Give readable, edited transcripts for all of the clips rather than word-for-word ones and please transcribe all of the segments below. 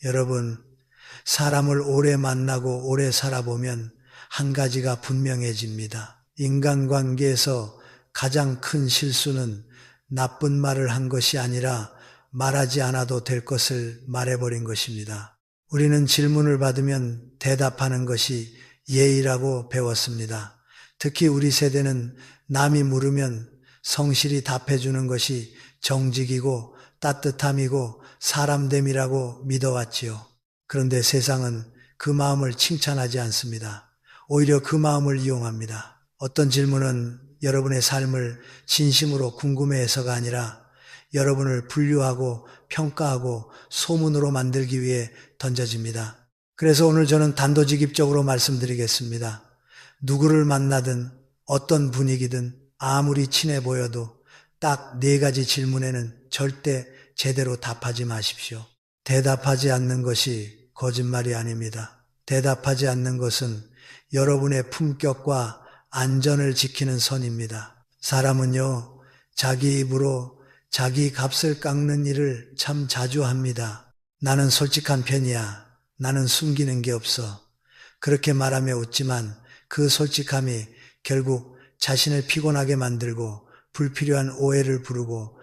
여러분, 사람을 오래 만나고 오래 살아보면 한 가지가 분명해집니다. 인간관계에서 가장 큰 실수는 나쁜 말을 한 것이 아니라 말하지 않아도 될 것을 말해버린 것입니다. 우리는 질문을 받으면 대답하는 것이 예의라고 배웠습니다. 특히 우리 세대는 남이 물으면 성실히 답해주는 것이 정직이고 따뜻함이고 사람됨이라고 믿어왔지요. 그런데 세상은 그 마음을 칭찬하지 않습니다. 오히려 그 마음을 이용합니다. 어떤 질문은 여러분의 삶을 진심으로 궁금해해서가 아니라 여러분을 분류하고 평가하고 소문으로 만들기 위해 던져집니다. 그래서 오늘 저는 단도직입적으로 말씀드리겠습니다. 누구를 만나든 어떤 분위기든 아무리 친해 보여도 딱 4가지 질문에는 절대 제대로 답하지 마십시오. 대답하지 않는 것이 거짓말이 아닙니다. 대답하지 않는 것은 여러분의 품격과 안전을 지키는 선입니다. 사람은요, 자기 입으로 자기 값을 깎는 일을 참 자주 합니다. 나는 솔직한 편이야. 나는 숨기는 게 없어. 그렇게 말하며 웃지만 그 솔직함이 결국 자신을 피곤하게 만들고 불필요한 오해를 부르고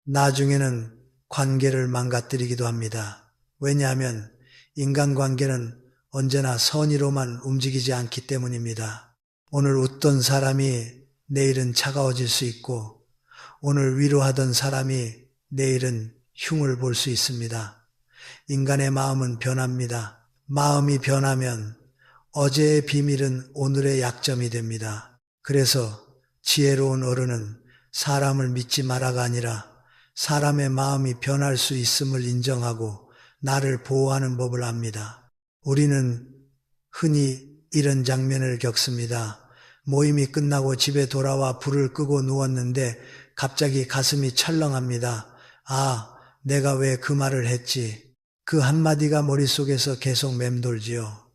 나중에는 관계를 망가뜨리기도 합니다. 왜냐하면 인간관계는 언제나 선의로만 움직이지 않기 때문입니다. 오늘 웃던 사람이 내일은 차가워질 수 있고 오늘 위로하던 사람이 내일은 흉을 볼 수 있습니다. 인간의 마음은 변합니다. 마음이 변하면 어제의 비밀은 오늘의 약점이 됩니다. 그래서 지혜로운 어른은 사람을 믿지 마라가 아니라 사람의 마음이 변할 수 있음을 인정하고 나를 보호하는 법을 압니다. 우리는 흔히 이런 장면을 겪습니다. 모임이 끝나고 집에 돌아와 불을 끄고 누웠는데 갑자기 가슴이 철렁합니다. 아, 내가 왜 그 말을 했지? 그 한마디가 머릿속에서 계속 맴돌지요.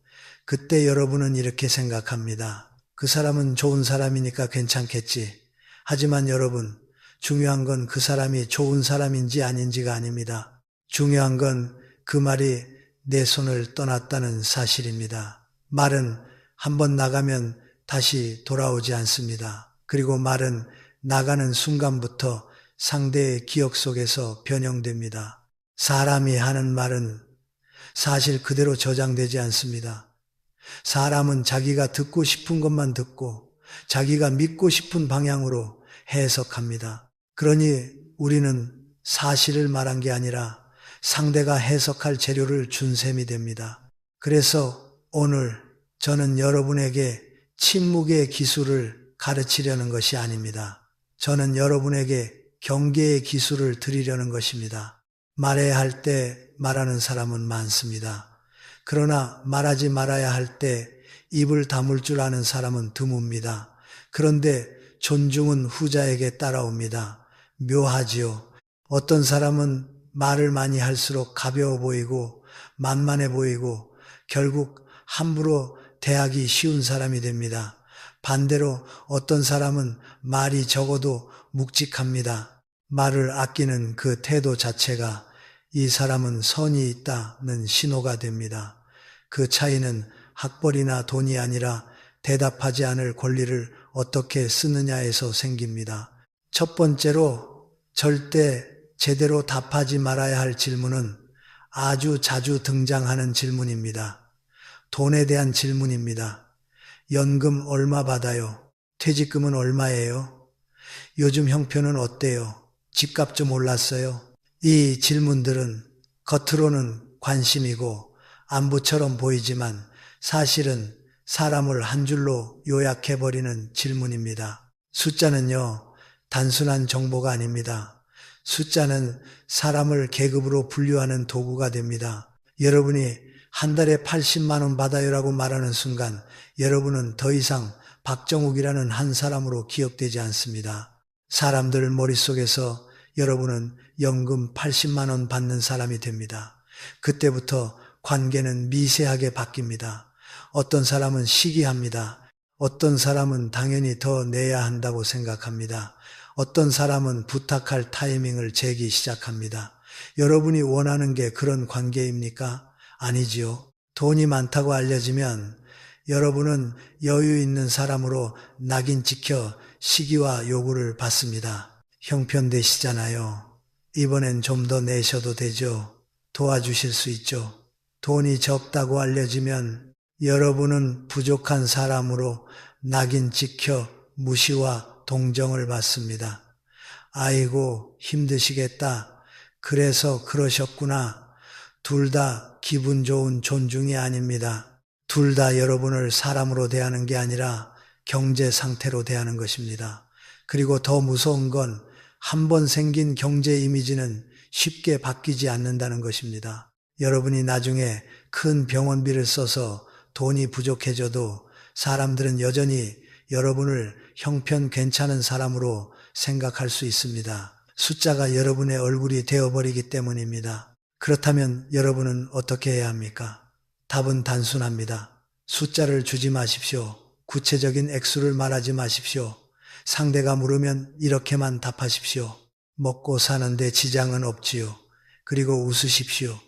그때 여러분은 이렇게 생각합니다. 그 사람은 좋은 사람이니까 괜찮겠지. 하지만 여러분, 중요한 건 그 사람이 좋은 사람인지 아닌지가 아닙니다. 중요한 건 그 말이 내 손을 떠났다는 사실입니다. 말은 한번 나가면 다시 돌아오지 않습니다. 그리고 말은 나가는 순간부터 상대의 기억 속에서 변형됩니다. 사람이 하는 말은 사실 그대로 저장되지 않습니다. 사람은 자기가 듣고 싶은 것만 듣고 자기가 믿고 싶은 방향으로 해석합니다. 그러니 우리는 사실을 말한 게 아니라 상대가 해석할 재료를 준 셈이 됩니다. 그래서 오늘 저는 여러분에게 침묵의 기술을 가르치려는 것이 아닙니다. 저는 여러분에게 경계의 기술을 드리려는 것입니다. 말해야 할 때 말하는 사람은 많습니다. 그러나 말하지 말아야 할 때 입을 다물 줄 아는 사람은 드뭅니다. 그런데 존중은 후자에게 따라옵니다. 묘하지요. 어떤 사람은 말을 많이 할수록 가벼워 보이고 만만해 보이고 결국 함부로 대하기 쉬운 사람이 됩니다. 반대로 어떤 사람은 말이 적어도 묵직합니다. 말을 아끼는 그 태도 자체가 이 사람은 선이 있다는 신호가 됩니다. 그 차이는 학벌이나 돈이 아니라 대답하지 않을 권리를 어떻게 쓰느냐에서 생깁니다. 첫 번째로 절대 제대로 답하지 말아야 할 질문은 아주 자주 등장하는 질문입니다. 돈에 대한 질문입니다. 연금 얼마 받아요? 퇴직금은 얼마예요? 요즘 형편은 어때요? 집값 좀 올랐어요? 이 질문들은 겉으로는 관심이고 안부처럼 보이지만 사실은 사람을 한 줄로 요약해버리는 질문입니다. 숫자는요, 단순한 정보가 아닙니다. 숫자는 사람을 계급으로 분류하는 도구가 됩니다. 여러분이 한 달에 80만 원 받아요라고 말하는 순간 여러분은 더 이상 박정욱이라는 한 사람으로 기억되지 않습니다. 사람들 머릿속에서 여러분은 연금 80만 원 받는 사람이 됩니다. 그때부터 관계는 미세하게 바뀝니다. 어떤 사람은 시기합니다. 어떤 사람은 당연히 더 내야 한다고 생각합니다. 어떤 사람은 부탁할 타이밍을 재기 시작합니다. 여러분이 원하는 게 그런 관계입니까? 아니지요. 돈이 많다고 알려지면 여러분은 여유 있는 사람으로 낙인 찍혀 시기와 요구를 받습니다. 형편되시잖아요. 이번엔 좀 더 내셔도 되죠. 도와주실 수 있죠. 돈이 적다고 알려지면 여러분은 부족한 사람으로 낙인 찍혀 무시와 동정을 받습니다. 아이고, 힘드시겠다. 그래서 그러셨구나. 둘 다 기분 좋은 존중이 아닙니다. 둘 다 여러분을 사람으로 대하는 게 아니라 경제 상태로 대하는 것입니다. 그리고 더 무서운 건 한 번 생긴 경제 이미지는 쉽게 바뀌지 않는다는 것입니다. 여러분이 나중에 큰 병원비를 써서 돈이 부족해져도 사람들은 여전히 여러분을 형편 괜찮은 사람으로 생각할 수 있습니다. 숫자가 여러분의 얼굴이 되어버리기 때문입니다. 그렇다면 여러분은 어떻게 해야 합니까? 답은 단순합니다. 숫자를 주지 마십시오. 구체적인 액수를 말하지 마십시오. 상대가 물으면 이렇게만 답하십시오. 먹고 사는데 지장은 없지요. 그리고 웃으십시오.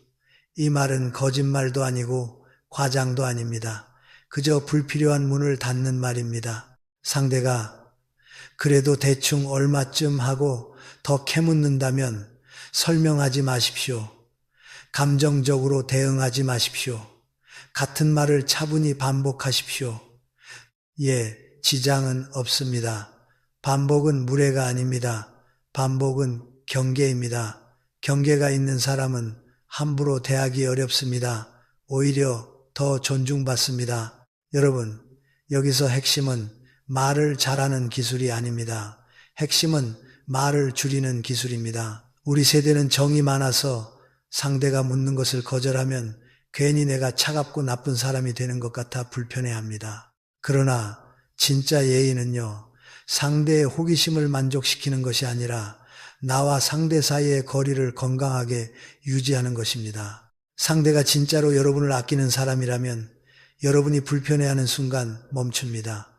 이 말은 거짓말도 아니고 과장도 아닙니다. 그저 불필요한 문을 닫는 말입니다. 상대가 그래도 대충 얼마쯤 하고 더 캐묻는다면 설명하지 마십시오. 감정적으로 대응하지 마십시오. 같은 말을 차분히 반복하십시오. 예, 지장은 없습니다. 반복은 무례가 아닙니다. 반복은 경계입니다. 경계가 있는 사람은 함부로 대하기 어렵습니다. 오히려 더 존중받습니다. 여러분, 여기서 핵심은 말을 잘하는 기술이 아닙니다. 핵심은 말을 줄이는 기술입니다. 우리 세대는 정이 많아서 상대가 묻는 것을 거절하면 괜히 내가 차갑고 나쁜 사람이 되는 것 같아 불편해합니다. 그러나 진짜 예의는요, 상대의 호기심을 만족시키는 것이 아니라 나와 상대 사이의 거리를 건강하게 유지하는 것입니다. 상대가 진짜로 여러분을 아끼는 사람이라면 여러분이 불편해하는 순간 멈춥니다.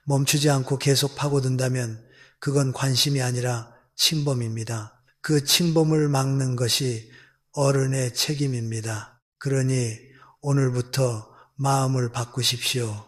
멈추지 않고 계속 파고든다면 그건 관심이 아니라 침범입니다. 그 침범을 막는 것이 어른의 책임입니다. 그러니 오늘부터 마음을 바꾸십시오.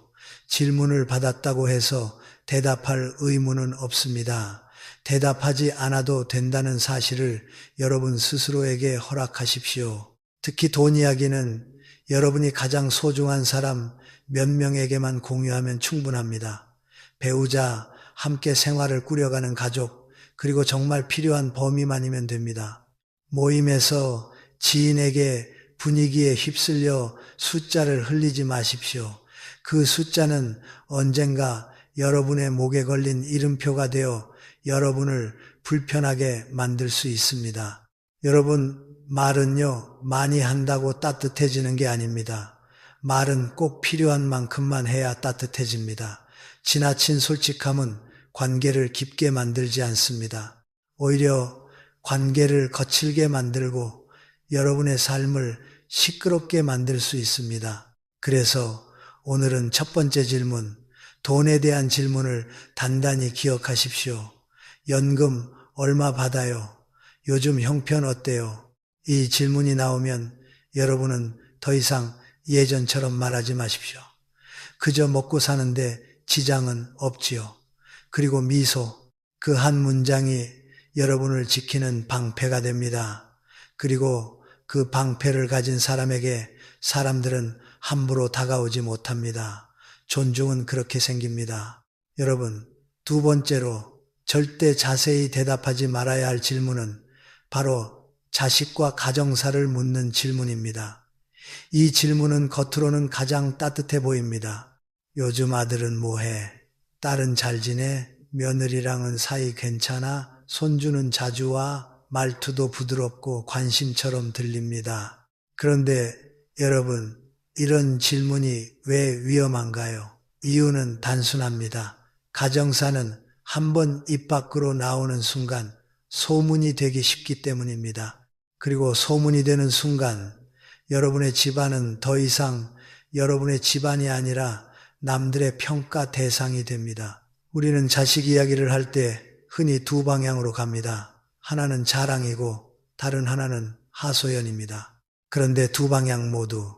질문을 받았다고 해서 대답할 의무는 없습니다. 대답하지 않아도 된다는 사실을 여러분 스스로에게 허락하십시오. 특히 돈 이야기는 여러분이 가장 소중한 사람 몇 명에게만 공유하면 충분합니다. 배우자, 함께 생활을 꾸려가는 가족, 그리고 정말 필요한 범위만이면 됩니다. 모임에서 지인에게 분위기에 휩쓸려 숫자를 흘리지 마십시오. 그 숫자는 언젠가 여러분의 목에 걸린 이름표가 되어 여러분을 불편하게 만들 수 있습니다. 여러분, 말은요, 많이 한다고 따뜻해지는 게 아닙니다. 말은 꼭 필요한 만큼만 해야 따뜻해집니다. 지나친 솔직함은 관계를 깊게 만들지 않습니다. 오히려 관계를 거칠게 만들고 여러분의 삶을 시끄럽게 만들 수 있습니다. 그래서 오늘은 첫 번째 질문, 돈에 대한 질문을 단단히 기억하십시오. 연금 얼마 받아요? 요즘 형편 어때요? 이 질문이 나오면 여러분은 더 이상 예전처럼 말하지 마십시오. 그저 먹고 사는데 지장은 없지요. 그리고 미소, 그 한 문장이 여러분을 지키는 방패가 됩니다. 그리고 그 방패를 가진 사람에게 사람들은 함부로 다가오지 못합니다. 존중은 그렇게 생깁니다. 여러분, 두 번째로 절대 자세히 대답하지 말아야 할 질문은 바로 자식과 가정사를 묻는 질문입니다. 이 질문은 겉으로는 가장 따뜻해 보입니다. 요즘 아들은 뭐해? 딸은 잘 지내? 며느리랑은 사이 괜찮아? 손주는 자주 와? 말투도 부드럽고 관심처럼 들립니다. 그런데 여러분, 이런 질문이 왜 위험한가요? 이유는 단순합니다. 가정사는 한 번 입 밖으로 나오는 순간 소문이 되기 쉽기 때문입니다. 그리고 소문이 되는 순간 여러분의 집안은 더 이상 여러분의 집안이 아니라 남들의 평가 대상이 됩니다. 우리는 자식 이야기를 할 때 흔히 두 방향으로 갑니다. 하나는 자랑이고 다른 하나는 하소연입니다. 그런데 두 방향 모두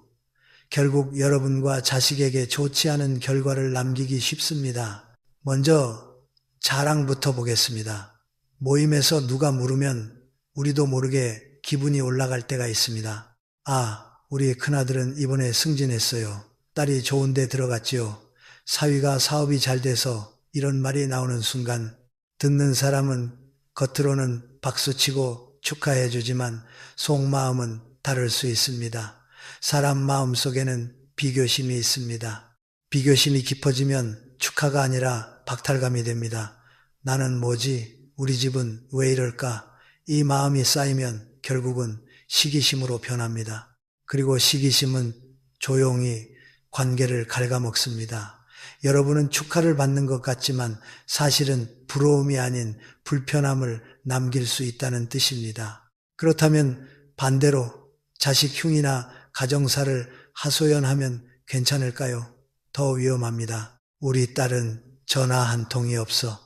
결국 여러분과 자식에게 좋지 않은 결과를 남기기 쉽습니다. 먼저 자랑부터 보겠습니다. 모임에서 누가 물으면 우리도 모르게 기분이 올라갈 때가 있습니다. 아, 우리 큰아들은 이번에 승진했어요. 딸이 좋은 데 들어갔지요. 사위가 사업이 잘 돼서 이런 말이 나오는 순간 듣는 사람은 겉으로는 박수치고 축하해주지만 속마음은 다를 수 있습니다. 사람 마음속에는 비교심이 있습니다. 비교심이 깊어지면 축하가 아니라 박탈감이 됩니다. 나는 뭐지? 우리 집은 왜 이럴까? 이 마음이 쌓이면 결국은 시기심으로 변합니다. 그리고 시기심은 조용히 관계를 갉아먹습니다. 여러분은 축하를 받는 것 같지만 사실은 부러움이 아닌 불편함을 남길 수 있다는 뜻입니다. 그렇다면 반대로 자식 흉이나 가정사를 하소연하면 괜찮을까요? 더 위험합니다. 우리 딸은 전화 한 통이 없어.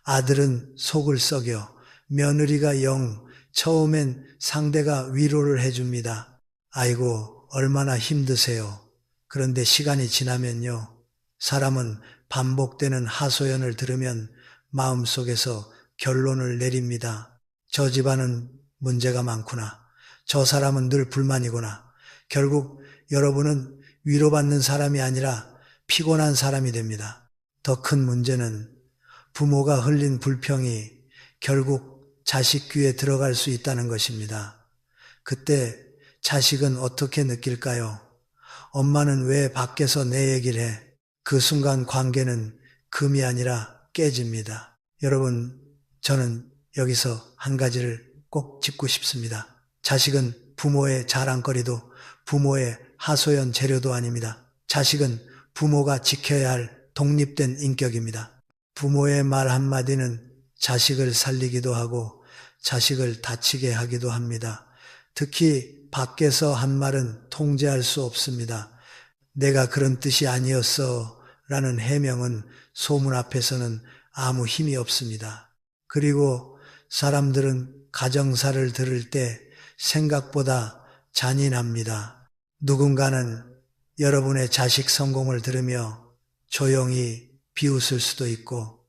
아들은 속을 썩여. 며느리가 영. 처음엔 상대가 위로를 해줍니다. 아이고, 얼마나 힘드세요. 그런데 시간이 지나면요. 사람은 반복되는 하소연을 들으면 마음속에서 결론을 내립니다. 저 집안은 문제가 많구나. 저 사람은 늘 불만이구나. 결국 여러분은 위로받는 사람이 아니라 피곤한 사람이 됩니다. 더 큰 문제는 부모가 흘린 불평이 결국 자식 귀에 들어갈 수 있다는 것입니다. 그때 자식은 어떻게 느낄까요? 엄마는 왜 밖에서 내 얘기를 해? 그 순간 관계는 금이 아니라 깨집니다. 여러분, 저는 여기서 한 가지를 꼭 짚고 싶습니다. 자식은 부모의 자랑거리도 부모의 하소연 재료도 아닙니다. 자식은 부모가 지켜야 할 독립된 인격입니다. 부모의 말 한마디는 자식을 살리기도 하고 자식을 다치게 하기도 합니다. 특히 밖에서 한 말은 통제할 수 없습니다. 내가 그런 뜻이 아니었어 라는 해명은 소문 앞에서는 아무 힘이 없습니다. 그리고 사람들은 가정사를 들을 때 생각보다 잔인합니다. 누군가는 여러분의 자식 성공을 들으며 조용히 비웃을 수도 있고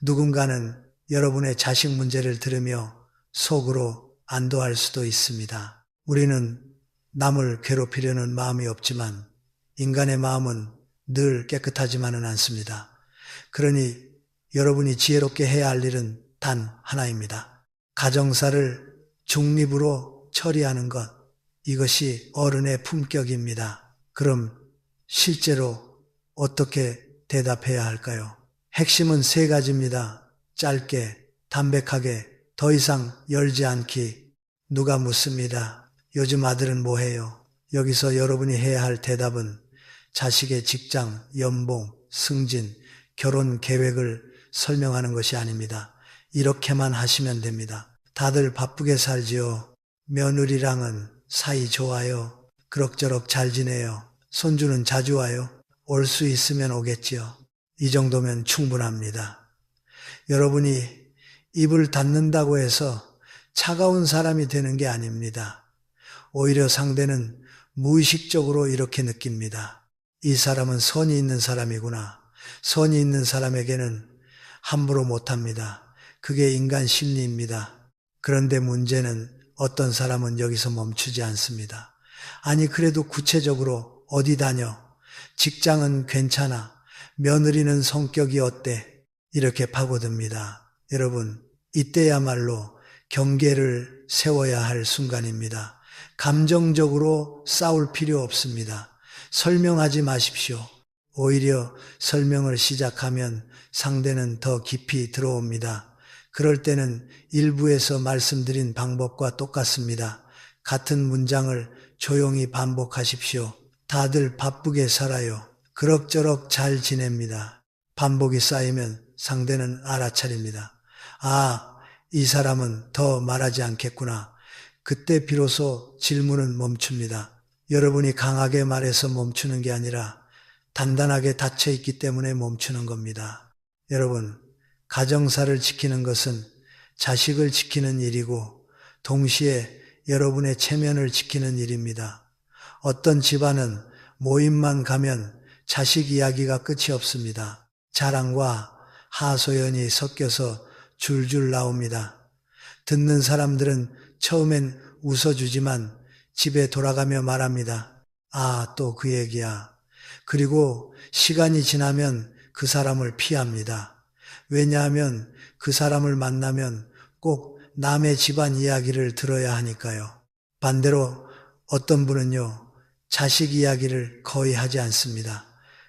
누군가는 여러분의 자식 문제를 들으며 속으로 안도할 수도 있습니다. 우리는 남을 괴롭히려는 마음이 없지만 인간의 마음은 늘 깨끗하지만은 않습니다. 그러니 여러분이 지혜롭게 해야 할 일은 단 하나입니다. 가정사를 중립으로 처리하는 것, 이것이 어른의 품격입니다. 그럼 실제로 어떻게 대답해야 할까요? 핵심은 세 가지입니다. 짧게, 담백하게, 더 이상 열지 않기. 누가 묻습니다. 요즘 아들은 뭐 해요? 여기서 여러분이 해야 할 대답은 자식의 직장, 연봉, 승진, 결혼 계획을 설명하는 것이 아닙니다. 이렇게만 하시면 됩니다. 다들 바쁘게 살지요. 며느리랑은 사이 좋아요. 그럭저럭 잘 지내요. 손주는 자주 와요. 올 수 있으면 오겠지요. 이 정도면 충분합니다. 여러분이 입을 닫는다고 해서 차가운 사람이 되는 게 아닙니다. 오히려 상대는 무의식적으로 이렇게 느낍니다. 이 사람은 선이 있는 사람이구나. 선이 있는 사람에게는 함부로 못합니다. 그게 인간 심리입니다. 그런데 문제는 어떤 사람은 여기서 멈추지 않습니다. 아니 그래도 구체적으로 어디 다녀? 직장은 괜찮아. 며느리는 성격이 어때? 이렇게 파고듭니다. 여러분, 이때야말로 경계를 세워야 할 순간입니다. 감정적으로 싸울 필요 없습니다. 설명하지 마십시오. 오히려 설명을 시작하면 상대는 더 깊이 들어옵니다. 그럴 때는 일부에서 말씀드린 방법과 똑같습니다. 같은 문장을 조용히 반복하십시오. 다들 바쁘게 살아요. 그럭저럭 잘 지냅니다. 반복이 쌓이면 상대는 알아차립니다. 아, 이 사람은 더 말하지 않겠구나. 그때 비로소 질문은 멈춥니다. 여러분이 강하게 말해서 멈추는 게 아니라 단단하게 닫혀있기 때문에 멈추는 겁니다. 여러분, 가정사를 지키는 것은 자식을 지키는 일이고 동시에 여러분의 체면을 지키는 일입니다. 어떤 집안은 모임만 가면 자식 이야기가 끝이 없습니다. 자랑과 하소연이 섞여서 줄줄 나옵니다. 듣는 사람들은 처음엔 웃어주지만 집에 돌아가며 말합니다. 아, 또 그 얘기야. 그리고 시간이 지나면 그 사람을 피합니다. 왜냐하면 그 사람을 만나면 꼭 남의 집안 이야기를 들어야 하니까요. 반대로 어떤 분은요, 자식 이야기를 거의 하지 않습니다.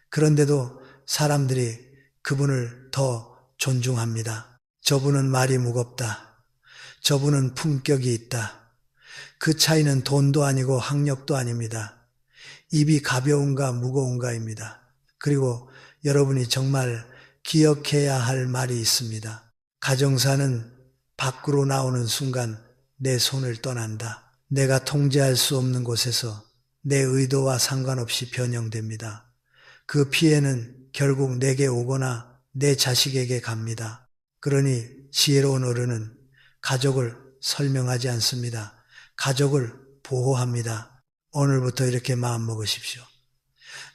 그런데도 사람들이 그분을 더 존중합니다. 저분은 말이 무겁다. 저분은 품격이 있다. 그 차이는 돈도 아니고 학력도 아닙니다. 입이 가벼운가 무거운가입니다. 그리고 여러분이 정말 기억해야 할 말이 있습니다. 가정사는 밖으로 나오는 순간 내 손을 떠난다. 내가 통제할 수 없는 곳에서 내 의도와 상관없이 변형됩니다. 그 피해는 결국 내게 오거나 내 자식에게 갑니다. 그러니 지혜로운 어른은 가족을 설명하지 않습니다. 가족을 보호합니다. 오늘부터 이렇게 마음먹으십시오.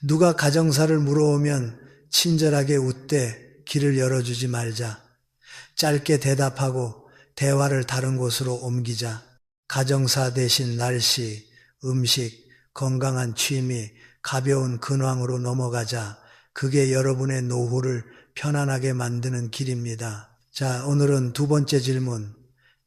누가 가정사를 물어오면 친절하게 웃되 길을 열어주지 말자. 짧게 대답하고 대화를 다른 곳으로 옮기자. 가정사 대신 날씨, 음식, 건강한 취미, 가벼운 근황으로 넘어가자. 그게 여러분의 노후를 편안하게 만드는 길입니다. 자, 오늘은 두 번째 질문,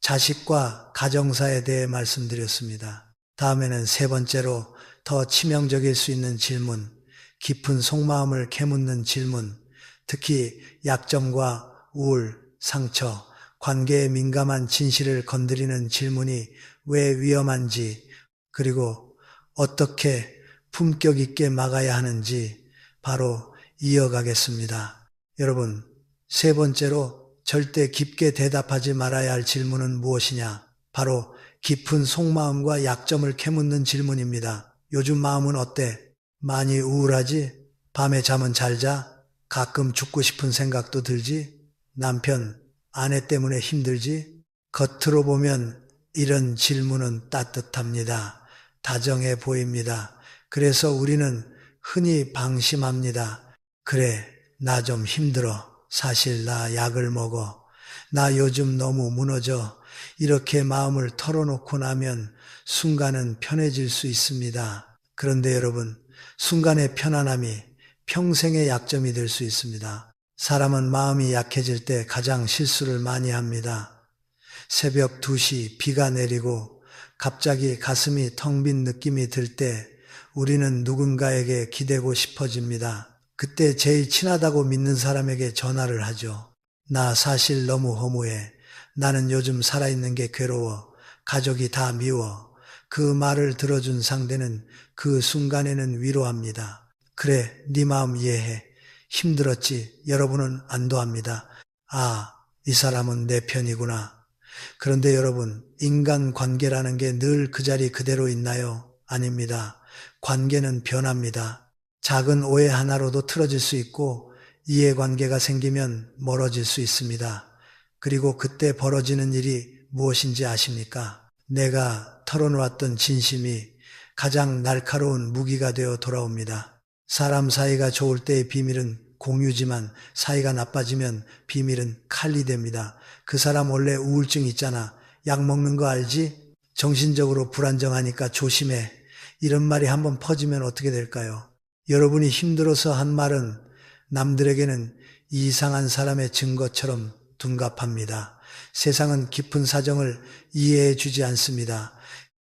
자식과 가정사에 대해 말씀드렸습니다. 다음에는 세 번째로 더 치명적일 수 있는 질문, 깊은 속마음을 캐묻는 질문, 특히 약점과 우울, 상처, 관계에 민감한 진실을 건드리는 질문이 왜 위험한지, 그리고 어떻게 품격 있게 막아야 하는지 바로 이어가겠습니다. 여러분, 세 번째로 절대 깊게 대답하지 말아야 할 질문은 무엇이냐? 바로 깊은 속마음과 약점을 캐묻는 질문입니다. 요즘 마음은 어때? 많이 우울하지? 밤에 잠은 잘 자? 가끔 죽고 싶은 생각도 들지? 남편, 아내 때문에 힘들지? 겉으로 보면 이런 질문은 따뜻합니다. 다정해 보입니다. 그래서 우리는 흔히 방심합니다. 그래, 나 좀 힘들어. 사실 나 약을 먹어. 나 요즘 너무 무너져. 이렇게 마음을 털어놓고 나면 순간은 편해질 수 있습니다. 그런데 여러분, 순간의 편안함이 평생의 약점이 될 수 있습니다. 사람은 마음이 약해질 때 가장 실수를 많이 합니다. 새벽 2시 비가 내리고 갑자기 가슴이 텅 빈 느낌이 들 때 우리는 누군가에게 기대고 싶어집니다. 그때 제일 친하다고 믿는 사람에게 전화를 하죠. 나 사실 너무 허무해. 나는 요즘 살아있는 게 괴로워. 가족이 다 미워. 그 말을 들어준 상대는 그 순간에는 위로합니다. 그래, 네 마음 이해해. 힘들었지. 여러분은 안도합니다. 아, 이 사람은 내 편이구나. 그런데 여러분, 인간관계라는 게 늘 그 자리 그대로 있나요? 아닙니다. 관계는 변합니다. 작은 오해 하나로도 틀어질 수 있고 이해관계가 생기면 멀어질 수 있습니다. 그리고 그때 벌어지는 일이 무엇인지 아십니까? 내가 털어놓았던 진심이 가장 날카로운 무기가 되어 돌아옵니다. 사람 사이가 좋을 때의 비밀은 공유지만 사이가 나빠지면 비밀은 칼이 됩니다. 그 사람 원래 우울증 있잖아. 약 먹는 거 알지? 정신적으로 불안정하니까 조심해. 이런 말이 한번 퍼지면 어떻게 될까요? 여러분이 힘들어서 한 말은 남들에게는 이상한 사람의 증거처럼 둔갑합니다. 세상은 깊은 사정을 이해해 주지 않습니다.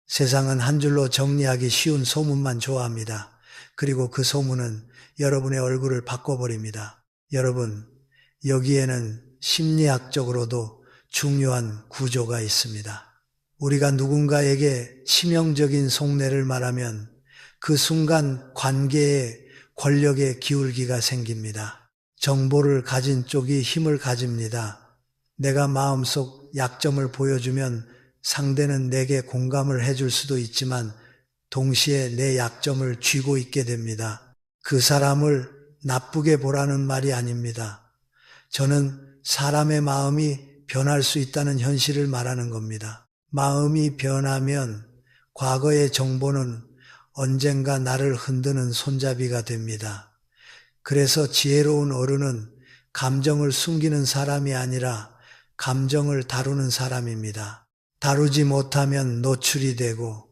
세상은 한 줄로 정리하기 쉬운 소문만 좋아합니다. 그리고 그 소문은 여러분의 얼굴을 바꿔버립니다. 여러분, 여기에는 심리학적으로도 중요한 구조가 있습니다. 우리가 누군가에게 치명적인 속내를 말하면 그 순간 관계에 권력의 기울기가 생깁니다. 정보를 가진 쪽이 힘을 가집니다. 내가 마음속 약점을 보여주면 상대는 내게 공감을 해줄 수도 있지만 동시에 내 약점을 쥐고 있게 됩니다. 그 사람을 나쁘게 보라는 말이 아닙니다. 저는 사람의 마음이 변할 수 있다는 현실을 말하는 겁니다. 마음이 변하면 과거의 정보는 언젠가 나를 흔드는 손잡이가 됩니다. 그래서 지혜로운 어른은 감정을 숨기는 사람이 아니라 감정을 다루는 사람입니다. 다루지 못하면 노출이 되고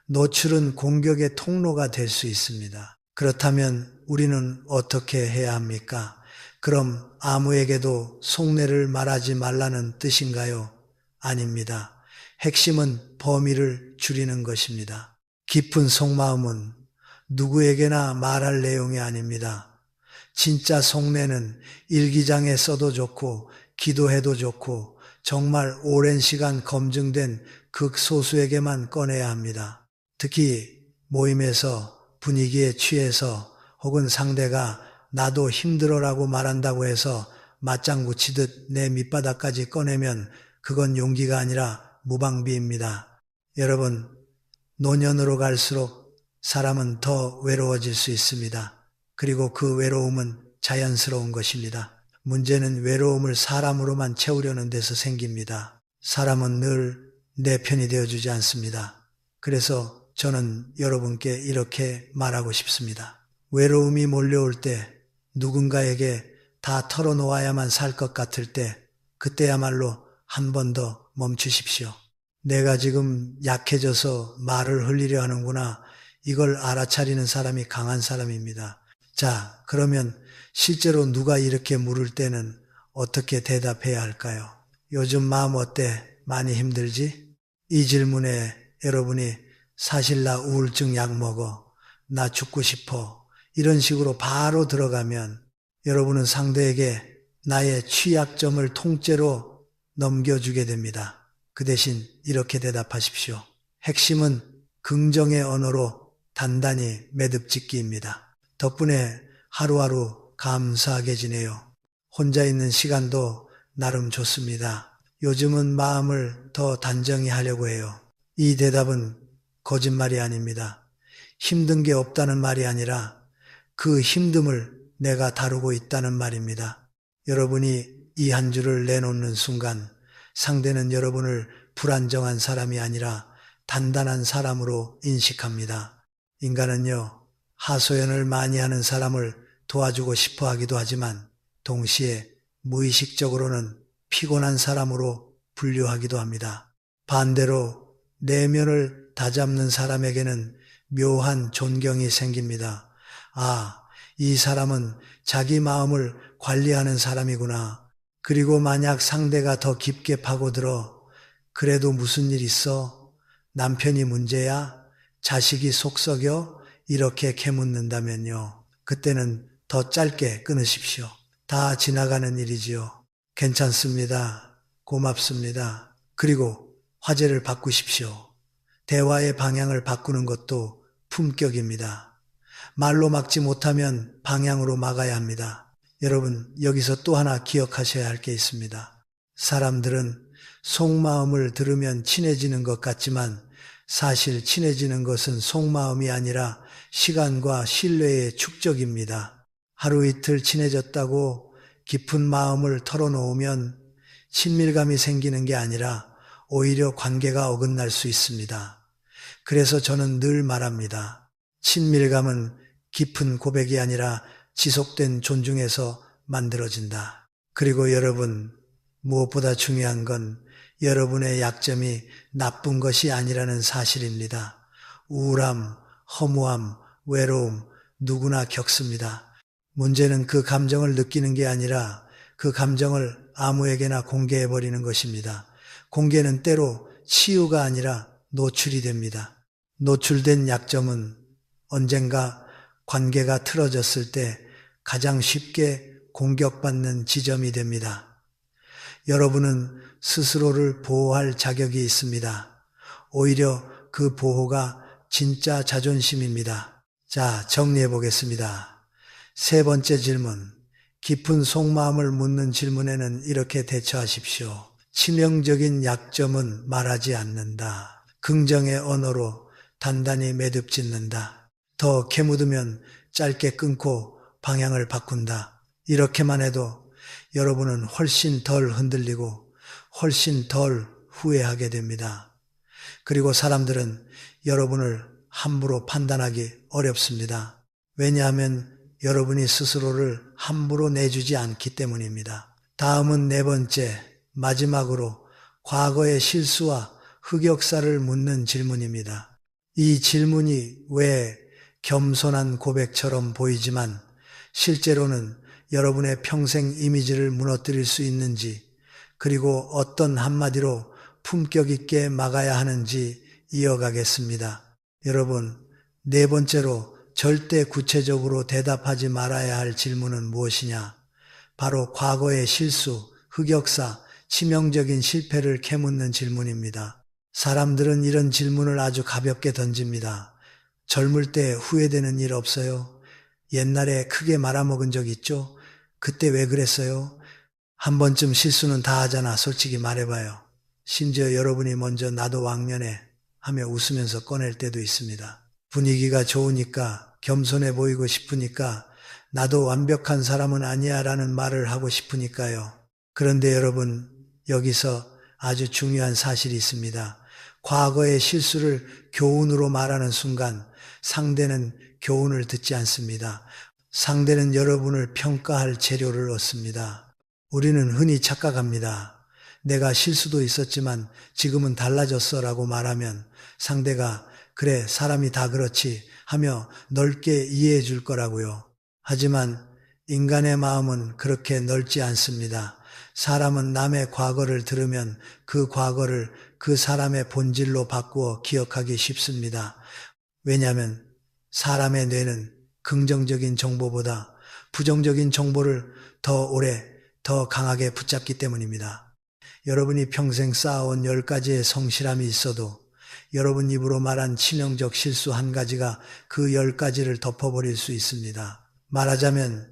노출은 공격의 통로가 될 수 있습니다. 그렇다면 우리는 어떻게 해야 합니까? 그럼 아무에게도 속내를 말하지 말라는 뜻인가요? 아닙니다. 핵심은 범위를 줄이는 것입니다. 깊은 속마음은 누구에게나 말할 내용이 아닙니다. 진짜 속내는 일기장에 써도 좋고 기도해도 좋고 정말 오랜 시간 검증된 극소수에게만 꺼내야 합니다. 특히 모임에서 분위기에 취해서 혹은 상대가 나도 힘들어라고 말한다고 해서 맞장구 치듯 내 밑바닥까지 꺼내면 그건 용기가 아니라 무방비입니다. 여러분, 노년으로 갈수록 사람은 더 외로워질 수 있습니다. 그리고 그 외로움은 자연스러운 것입니다. 문제는 외로움을 사람으로만 채우려는 데서 생깁니다. 사람은 늘 내 편이 되어주지 않습니다. 그래서 저는 여러분께 이렇게 말하고 싶습니다. 외로움이 몰려올 때 누군가에게 다 털어놓아야만 살 것 같을 때 그때야말로 한 번 더 멈추십시오. 내가 지금 약해져서 말을 흘리려 하는구나. 이걸 알아차리는 사람이 강한 사람입니다. 자, 그러면 실제로 누가 이렇게 물을 때는 어떻게 대답해야 할까요? 요즘 마음 어때? 많이 힘들지? 이 질문에 여러분이 사실 나 우울증 약 먹어. 나 죽고 싶어. 이런 식으로 바로 들어가면 여러분은 상대에게 나의 취약점을 통째로 넘겨주게 됩니다. 그 대신 이렇게 대답하십시오. 핵심은 긍정의 언어로 단단히 매듭짓기입니다. 덕분에 하루하루 감사하게 지내요. 혼자 있는 시간도 나름 좋습니다. 요즘은 마음을 더 단정히 하려고 해요. 이 대답은 거짓말이 아닙니다. 힘든 게 없다는 말이 아니라 그 힘듦을 내가 다루고 있다는 말입니다. 여러분이 이 한 줄을 내놓는 순간 상대는 여러분을 불안정한 사람이 아니라 단단한 사람으로 인식합니다. 인간은요, 하소연을 많이 하는 사람을 도와주고 싶어 하기도 하지만 동시에 무의식적으로는 피곤한 사람으로 분류하기도 합니다. 반대로 내면을 다잡는 사람에게는 묘한 존경이 생깁니다. 아, 이 사람은 자기 마음을 관리하는 사람이구나. 그리고 만약 상대가 더 깊게 파고들어 그래도 무슨 일 있어? 남편이 문제야? 자식이 속 썩여? 이렇게 캐묻는다면요. 그때는 더 짧게 끊으십시오. 다 지나가는 일이지요. 괜찮습니다. 고맙습니다. 그리고 화제를 바꾸십시오. 대화의 방향을 바꾸는 것도 품격입니다. 말로 막지 못하면 방향으로 막아야 합니다. 여러분, 여기서 또 하나 기억하셔야 할 게 있습니다. 사람들은 속마음을 들으면 친해지는 것 같지만 사실 친해지는 것은 속마음이 아니라 시간과 신뢰의 축적입니다. 하루 이틀 친해졌다고 깊은 마음을 털어놓으면 친밀감이 생기는 게 아니라 오히려 관계가 어긋날 수 있습니다. 그래서 저는 늘 말합니다. 친밀감은 깊은 고백이 아니라 지속된 존중에서 만들어진다. 그리고 여러분, 무엇보다 중요한 건 여러분의 약점이 나쁜 것이 아니라는 사실입니다. 우울함, 허무함, 외로움 누구나 겪습니다. 문제는 그 감정을 느끼는 게 아니라 그 감정을 아무에게나 공개해버리는 것입니다. 공개는 때로 치유가 아니라 노출이 됩니다. 노출된 약점은 언젠가 관계가 틀어졌을 때 가장 쉽게 공격받는 지점이 됩니다. 여러분은 스스로를 보호할 자격이 있습니다. 오히려 그 보호가 진짜 자존심입니다. 자, 정리해 보겠습니다. 세 번째 질문, 깊은 속마음을 묻는 질문에는 이렇게 대처하십시오. 치명적인 약점은 말하지 않는다. 긍정의 언어로 단단히 매듭짓는다. 더 캐묻으면 짧게 끊고 방향을 바꾼다. 이렇게만 해도 여러분은 훨씬 덜 흔들리고 훨씬 덜 후회하게 됩니다. 그리고 사람들은 여러분을 함부로 판단하기 어렵습니다. 왜냐하면 여러분이 스스로를 함부로 내주지 않기 때문입니다. 다음은 네 번째, 마지막으로 과거의 실수와 흑역사를 묻는 질문입니다. 이 질문이 왜 겸손한 고백처럼 보이지만 실제로는 여러분의 평생 이미지를 무너뜨릴 수 있는지, 그리고 어떤 한마디로 품격 있게 막아야 하는지 이어가겠습니다. 여러분, 네 번째로 절대 구체적으로 대답하지 말아야 할 질문은 무엇이냐? 바로 과거의 실수, 흑역사, 치명적인 실패를 캐묻는 질문입니다. 사람들은 이런 질문을 아주 가볍게 던집니다. 젊을 때 후회되는 일 없어요? 옛날에 크게 말아먹은 적 있죠? 그때 왜 그랬어요? 한 번쯤 실수는 다 하잖아. 솔직히 말해봐요. 심지어 여러분이 먼저 나도 왕년에 하며 웃으면서 꺼낼 때도 있습니다. 분위기가 좋으니까, 겸손해 보이고 싶으니까, 나도 완벽한 사람은 아니야 라는 말을 하고 싶으니까요. 그런데 여러분, 여기서 아주 중요한 사실이 있습니다. 과거의 실수를 교훈으로 말하는 순간 상대는 교훈을 듣지 않습니다. 상대는 여러분을 평가할 재료를 얻습니다. 우리는 흔히 착각합니다. 내가 실수도 있었지만 지금은 달라졌어 라고 말하면 상대가 그래, 사람이 다 그렇지 하며 넓게 이해해 줄 거라고요. 하지만 인간의 마음은 그렇게 넓지 않습니다. 사람은 남의 과거를 들으면 그 과거를 그 사람의 본질로 바꾸어 기억하기 쉽습니다. 왜냐하면 사람의 뇌는 긍정적인 정보보다 부정적인 정보를 더 오래, 더 강하게 붙잡기 때문입니다. 여러분이 평생 쌓아온 10가지의 성실함이 있어도 여러분 입으로 말한 치명적 실수 한 가지가 그 10가지를 덮어버릴 수 있습니다. 말하자면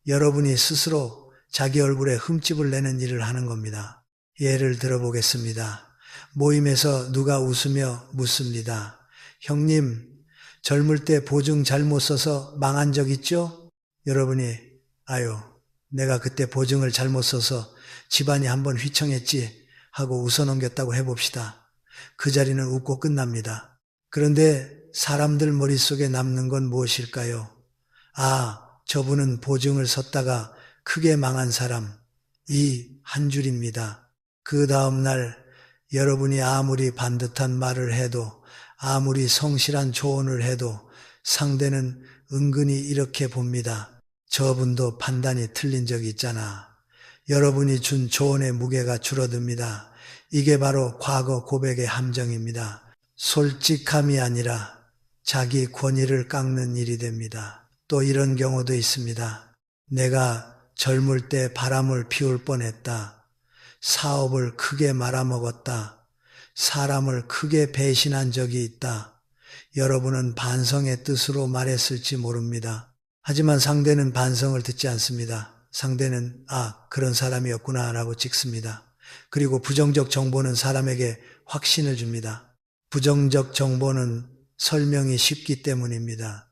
여러분이 스스로 자기 얼굴에 흠집을 내는 일을 하는 겁니다. 예를 들어보겠습니다. 모임에서 누가 웃으며 묻습니다. 형님, 젊을 때 보증 잘못 써서 망한 적 있죠? 여러분이 아유, 내가 그때 보증을 잘못 써서 집안이 한번 휘청했지 하고 웃어넘겼다고 해봅시다. 그 자리는 웃고 끝납니다. 그런데 사람들 머릿속에 남는 건 무엇일까요? 아, 저분은 보증을 섰다가 크게 망한 사람, 이 한 줄입니다. 그 다음날 여러분이 아무리 반듯한 말을 해도, 아무리 성실한 조언을 해도 상대는 은근히 이렇게 봅니다. 저분도 판단이 틀린 적이 있잖아. 여러분이 준 조언의 무게가 줄어듭니다. 이게 바로 과거 고백의 함정입니다. 솔직함이 아니라 자기 권위를 깎는 일이 됩니다. 또 이런 경우도 있습니다. 내가 젊을 때 바람을 피울 뻔했다. 사업을 크게 말아먹었다. 사람을 크게 배신한 적이 있다. 여러분은 반성의 뜻으로 말했을지 모릅니다. 하지만 상대는 반성을 듣지 않습니다. 상대는 그런 사람이었구나 라고 찍습니다. 그리고 부정적 정보는 사람에게 확신을 줍니다. 부정적 정보는 설명이 쉽기 때문입니다.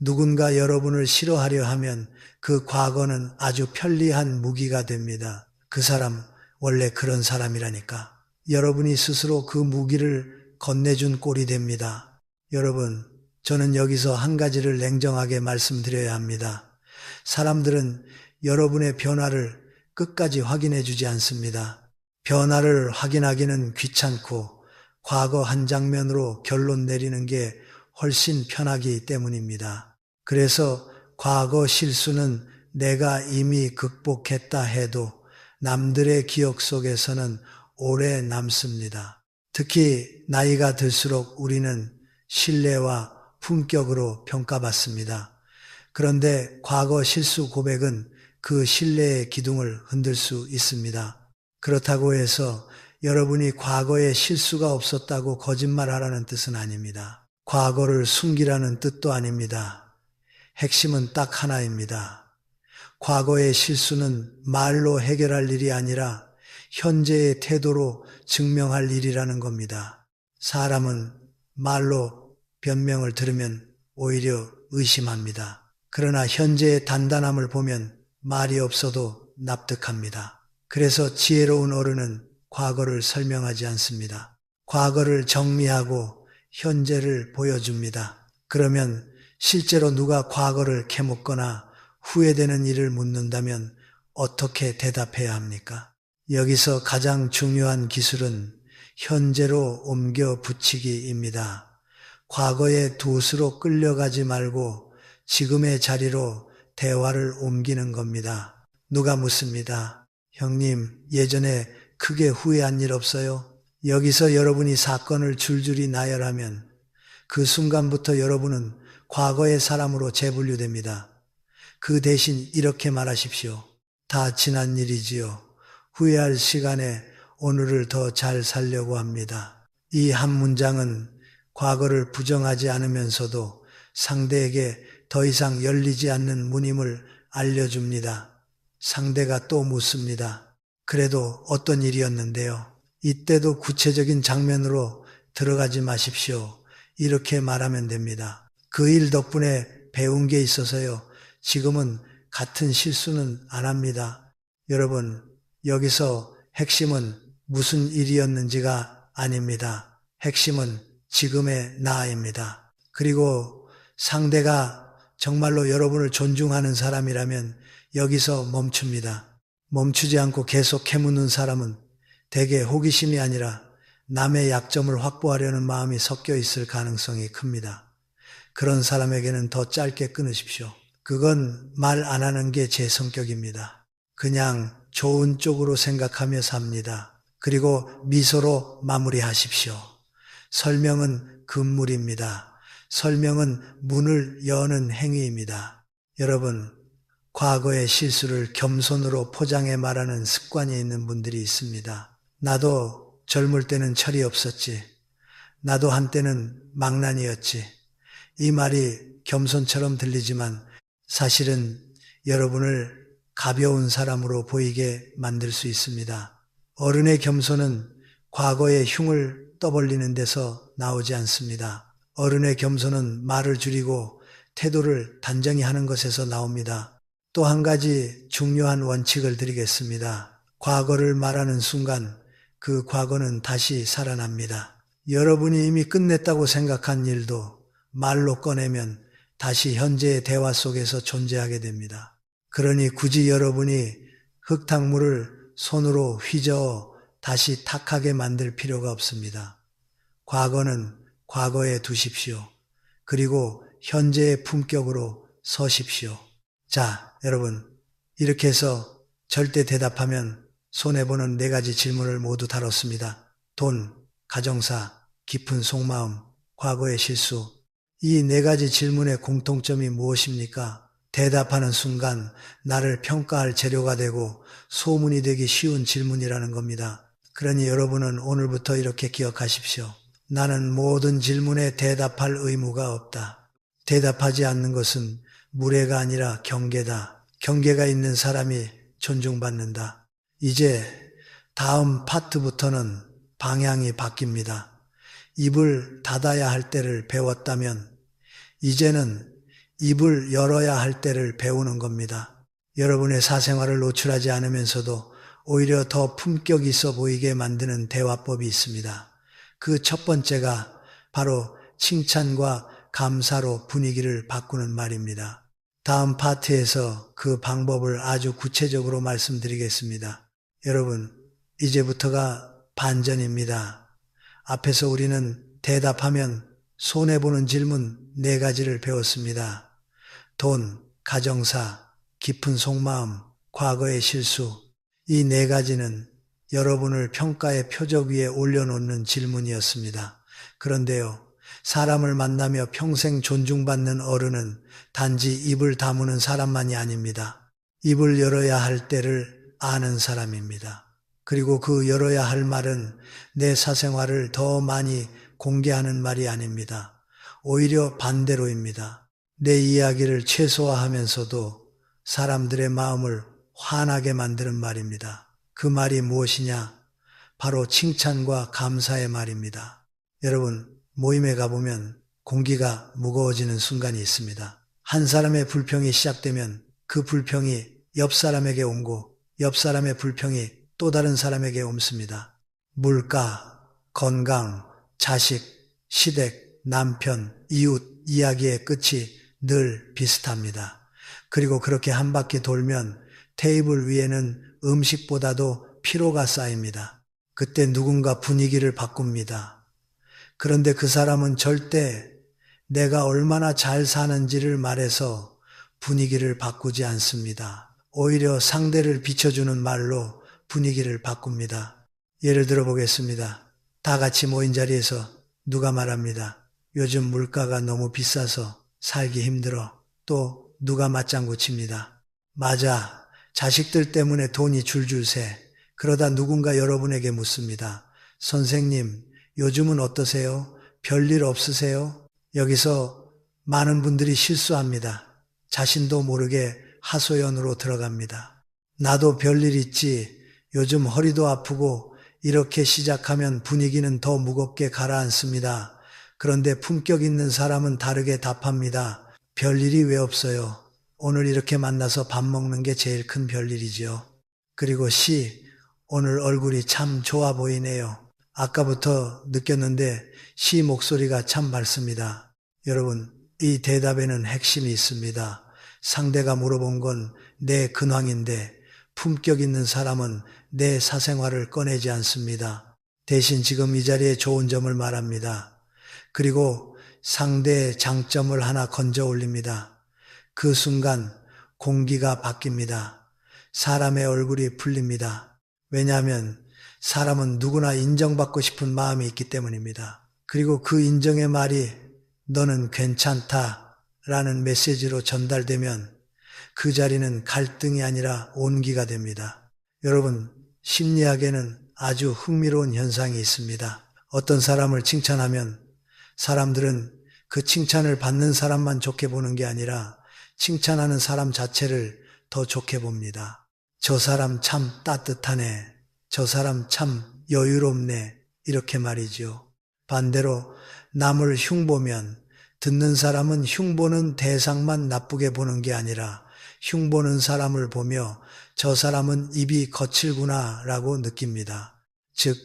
누군가 여러분을 싫어하려 하면 그 과거는 아주 편리한 무기가 됩니다. 그 사람 원래 그런 사람이라니까. 여러분이 스스로 그 무기를 건네준 꼴이 됩니다. 여러분, 저는 여기서 한 가지를 냉정하게 말씀드려야 합니다. 사람들은 여러분의 변화를 끝까지 확인해 주지 않습니다. 변화를 확인하기는 귀찮고 과거 한 장면으로 결론 내리는 게 훨씬 편하기 때문입니다. 그래서 과거 실수는 내가 이미 극복했다 해도 남들의 기억 속에서는 오래 남습니다. 특히 나이가 들수록 우리는 신뢰와 품격으로 평가받습니다. 그런데 과거 실수 고백은 그 신뢰의 기둥을 흔들 수 있습니다. 그렇다고 해서 여러분이 과거에 실수가 없었다고 거짓말하라는 뜻은 아닙니다. 과거를 숨기라는 뜻도 아닙니다. 핵심은 딱 하나입니다. 과거의 실수는 말로 해결할 일이 아니라 현재의 태도로 증명할 일이라는 겁니다. 사람은 말로 변명을 들으면 오히려 의심합니다. 그러나 현재의 단단함을 보면 말이 없어도 납득합니다. 그래서 지혜로운 어른은 과거를 설명하지 않습니다. 과거를 정리하고 현재를 보여줍니다. 그러면 실제로 누가 과거를 캐묻거나 후회되는 일을 묻는다면 어떻게 대답해야 합니까? 여기서 가장 중요한 기술은 현재로 옮겨 붙이기입니다. 과거의 돛으로 끌려가지 말고 지금의 자리로 대화를 옮기는 겁니다. 누가 묻습니다. 형님, 예전에 크게 후회한 일 없어요? 여기서 여러분이 사건을 줄줄이 나열하면 그 순간부터 여러분은 과거의 사람으로 재분류됩니다. 그 대신 이렇게 말하십시오. 다 지난 일이지요. 후회할 시간에 오늘을 더 잘 살려고 합니다. 이 한 문장은 과거를 부정하지 않으면서도 상대에게 더 이상 열리지 않는 문임을 알려줍니다. 상대가 또 묻습니다. 그래도 어떤 일이었는데요? 이때도 구체적인 장면으로 들어가지 마십시오. 이렇게 말하면 됩니다. 그 일 덕분에 배운 게 있어서요. 지금은 같은 실수는 안 합니다. 여러분, 여기서 핵심은 무슨 일이었는지가 아닙니다. 핵심은 지금의 나입니다. 그리고 상대가 정말로 여러분을 존중하는 사람이라면 여기서 멈춥니다. 멈추지 않고 계속 캐묻는 사람은 대개 호기심이 아니라 남의 약점을 확보하려는 마음이 섞여 있을 가능성이 큽니다. 그런 사람에게는 더 짧게 끊으십시오. 그건 말 안 하는 게 제 성격입니다. 그냥 좋은 쪽으로 생각하며 삽니다. 그리고 미소로 마무리하십시오. 설명은 금물입니다. 설명은 문을 여는 행위입니다. 여러분, 과거의 실수를 겸손으로 포장해 말하는 습관이 있는 분들이 있습니다. 나도 젊을 때는 철이 없었지. 나도 한때는 망난이었지. 이 말이 겸손처럼 들리지만 사실은 여러분을 가벼운 사람으로 보이게 만들 수 있습니다. 어른의 겸손은 과거의 흉을 떠벌리는 데서 나오지 않습니다. 어른의 겸손은 말을 줄이고 태도를 단정히 하는 것에서 나옵니다. 또 한 가지 중요한 원칙을 드리겠습니다. 과거를 말하는 순간 그 과거는 다시 살아납니다. 여러분이 이미 끝냈다고 생각한 일도 말로 꺼내면 다시 현재의 대화 속에서 존재하게 됩니다. 그러니 굳이 여러분이 흙탕물을 손으로 휘저어 다시 탁하게 만들 필요가 없습니다. 과거는 과거에 두십시오. 그리고 현재의 품격으로 서십시오. 자, 여러분, 이렇게 해서 절대 대답하면 손해보는 4가지 질문을 모두 다뤘습니다. 돈, 가정사, 깊은 속마음, 과거의 실수. 이 4가지 질문의 공통점이 무엇입니까? 대답하는 순간 나를 평가할 재료가 되고 소문이 되기 쉬운 질문이라는 겁니다. 그러니 여러분은 오늘부터 이렇게 기억하십시오. 나는 모든 질문에 대답할 의무가 없다. 대답하지 않는 것은 무례가 아니라 경계다. 경계가 있는 사람이 존중받는다. 이제 다음 파트부터는 방향이 바뀝니다. 입을 닫아야 할 때를 배웠다면 이제는 입을 열어야 할 때를 배우는 겁니다. 여러분의 사생활을 노출하지 않으면서도 오히려 더 품격 있어 보이게 만드는 대화법이 있습니다. 그 첫 번째가 바로 칭찬과 감사로 분위기를 바꾸는 말입니다. 다음 파트에서 그 방법을 아주 구체적으로 말씀드리겠습니다. 여러분, 이제부터가 반전입니다. 앞에서 우리는 대답하면 손해보는 질문 4가지를 배웠습니다. 돈, 가정사, 깊은 속마음, 과거의 실수. 이 4가지는 여러분을 평가의 표적 위에 올려놓는 질문이었습니다. 그런데요, 사람을 만나며 평생 존중받는 어른은 단지 입을 다무는 사람만이 아닙니다. 입을 열어야 할 때를 아는 사람입니다. 그리고 그 열어야 할 말은 내 사생활을 더 많이 공개하는 말이 아닙니다. 오히려 반대로입니다. 내 이야기를 최소화하면서도 사람들의 마음을 환하게 만드는 말입니다. 그 말이 무엇이냐? 바로 칭찬과 감사의 말입니다. 여러분, 모임에 가보면 공기가 무거워지는 순간이 있습니다. 한 사람의 불평이 시작되면 그 불평이 옆 사람에게 옮고 옆 사람의 불평이 또 다른 사람에게 옮습니다. 물가, 건강, 자식, 시댁, 남편, 이웃 이야기의 끝이 늘 비슷합니다. 그리고 그렇게 한 바퀴 돌면 테이블 위에는 음식보다도 피로가 쌓입니다. 그때 누군가 분위기를 바꿉니다. 그런데 그 사람은 절대 내가 얼마나 잘 사는지를 말해서 분위기를 바꾸지 않습니다. 오히려 상대를 비춰주는 말로 분위기를 바꿉니다. 예를 들어 보겠습니다. 다 같이 모인 자리에서 누가 말합니다. 요즘 물가가 너무 비싸서 살기 힘들어. 또 누가 맞장구 칩니다. 맞아. 자식들 때문에 돈이 줄줄 새. 그러다 누군가 여러분에게 묻습니다. 선생님, 요즘은 어떠세요? 별일 없으세요? 여기서 많은 분들이 실수합니다. 자신도 모르게 하소연으로 들어갑니다. 나도 별일 있지. 요즘 허리도 아프고 이렇게 시작하면 분위기는 더 무겁게 가라앉습니다. 그런데 품격 있는 사람은 다르게 답합니다. 별일이 왜 없어요? 오늘 이렇게 만나서 밥 먹는 게 제일 큰 별일이지요. 그리고 시, 오늘 얼굴이 참 좋아 보이네요. 아까부터 느꼈는데 시 목소리가 참 밝습니다. 여러분, 이 대답에는 핵심이 있습니다. 상대가 물어본 건 내 근황인데 품격 있는 사람은 내 사생활을 꺼내지 않습니다. 대신 지금 이 자리에 좋은 점을 말합니다. 그리고 상대의 장점을 하나 건져 올립니다. 그 순간 공기가 바뀝니다. 사람의 얼굴이 풀립니다. 왜냐하면 사람은 누구나 인정받고 싶은 마음이 있기 때문입니다. 그리고 그 인정의 말이 너는 괜찮다 라는 메시지로 전달되면 그 자리는 갈등이 아니라 온기가 됩니다. 여러분, 심리학에는 아주 흥미로운 현상이 있습니다. 어떤 사람을 칭찬하면 사람들은 그 칭찬을 받는 사람만 좋게 보는 게 아니라 칭찬하는 사람 자체를 더 좋게 봅니다. 저 사람 참 따뜻하네. 저 사람 참 여유롭네. 이렇게 말이죠. 반대로 남을 흉보면 듣는 사람은 흉보는 대상만 나쁘게 보는 게 아니라 흉보는 사람을 보며 저 사람은 입이 거칠구나 라고 느낍니다. 즉,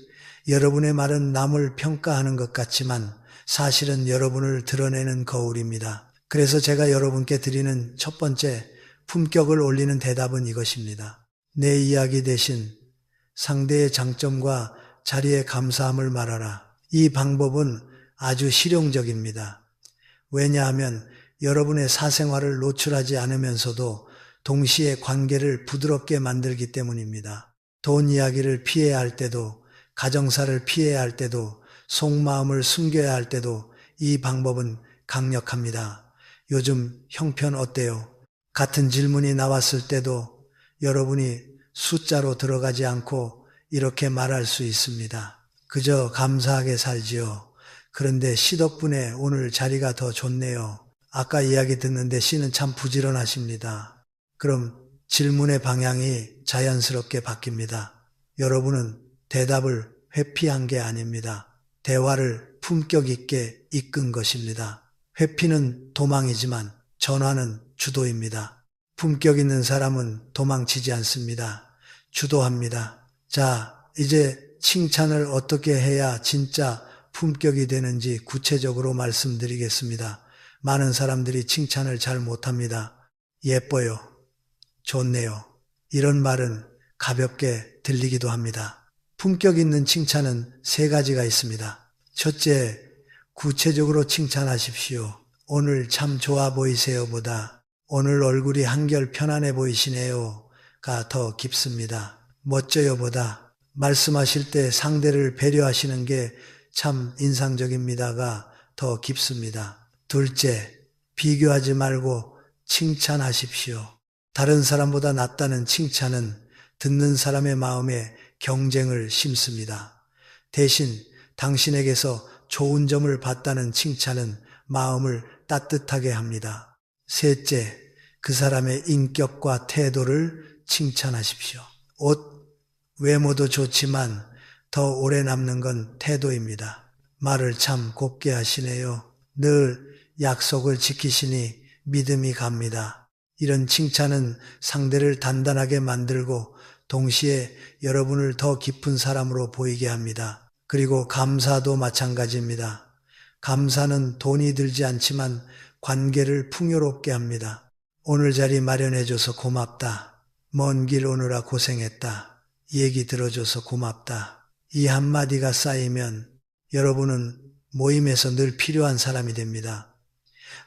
여러분의 말은 남을 평가하는 것 같지만 사실은 여러분을 드러내는 거울입니다. 그래서 제가 여러분께 드리는 첫 번째 품격을 올리는 대답은 이것입니다. 내 이야기 대신 상대의 장점과 자리에 감사함을 말하라. 이 방법은 아주 실용적입니다. 왜냐하면 여러분의 사생활을 노출하지 않으면서도 동시에 관계를 부드럽게 만들기 때문입니다. 돈 이야기를 피해야 할 때도, 가정사를 피해야 할 때도, 속마음을 숨겨야 할 때도 이 방법은 강력합니다. 요즘 형편 어때요? 같은 질문이 나왔을 때도 여러분이 숫자로 들어가지 않고 이렇게 말할 수 있습니다. 그저 감사하게 살지요. 그런데 시 덕분에 오늘 자리가 더 좋네요. 아까 이야기 듣는데 시는 참 부지런하십니다. 그럼 질문의 방향이 자연스럽게 바뀝니다. 여러분은 대답을 회피한 게 아닙니다. 대화를 품격 있게 이끈 것입니다. 회피는 도망이지만 전환은 주도입니다. 품격 있는 사람은 도망치지 않습니다. 주도합니다. 자, 이제 칭찬을 어떻게 해야 진짜 품격이 되는지 구체적으로 말씀드리겠습니다. 많은 사람들이 칭찬을 잘 못합니다. 예뻐요. 좋네요. 이런 말은 가볍게 들리기도 합니다. 품격 있는 칭찬은 세 가지가 있습니다. 첫째, 구체적으로 칭찬하십시오. 오늘 참 좋아 보이세요 보다 오늘 얼굴이 한결 편안해 보이시네요가 더 깊습니다. 멋져요 보다 말씀하실 때 상대를 배려하시는 게 참 인상적입니다가 더 깊습니다. 둘째, 비교하지 말고 칭찬하십시오. 다른 사람보다 낫다는 칭찬은 듣는 사람의 마음에 경쟁을 심습니다. 대신 당신에게서 좋은 점을 봤다는 칭찬은 마음을 따뜻하게 합니다. 셋째, 그 사람의 인격과 태도를 칭찬하십시오. 옷, 외모도 좋지만 더 오래 남는 건 태도입니다. 말을 참 곱게 하시네요. 늘 약속을 지키시니 믿음이 갑니다. 이런 칭찬은 상대를 단단하게 만들고 동시에 여러분을 더 깊은 사람으로 보이게 합니다. 그리고 감사도 마찬가지입니다. 감사는 돈이 들지 않지만 관계를 풍요롭게 합니다. 오늘 자리 마련해줘서 고맙다. 먼 길 오느라 고생했다. 얘기 들어줘서 고맙다. 이 한마디가 쌓이면 여러분은 모임에서 늘 필요한 사람이 됩니다.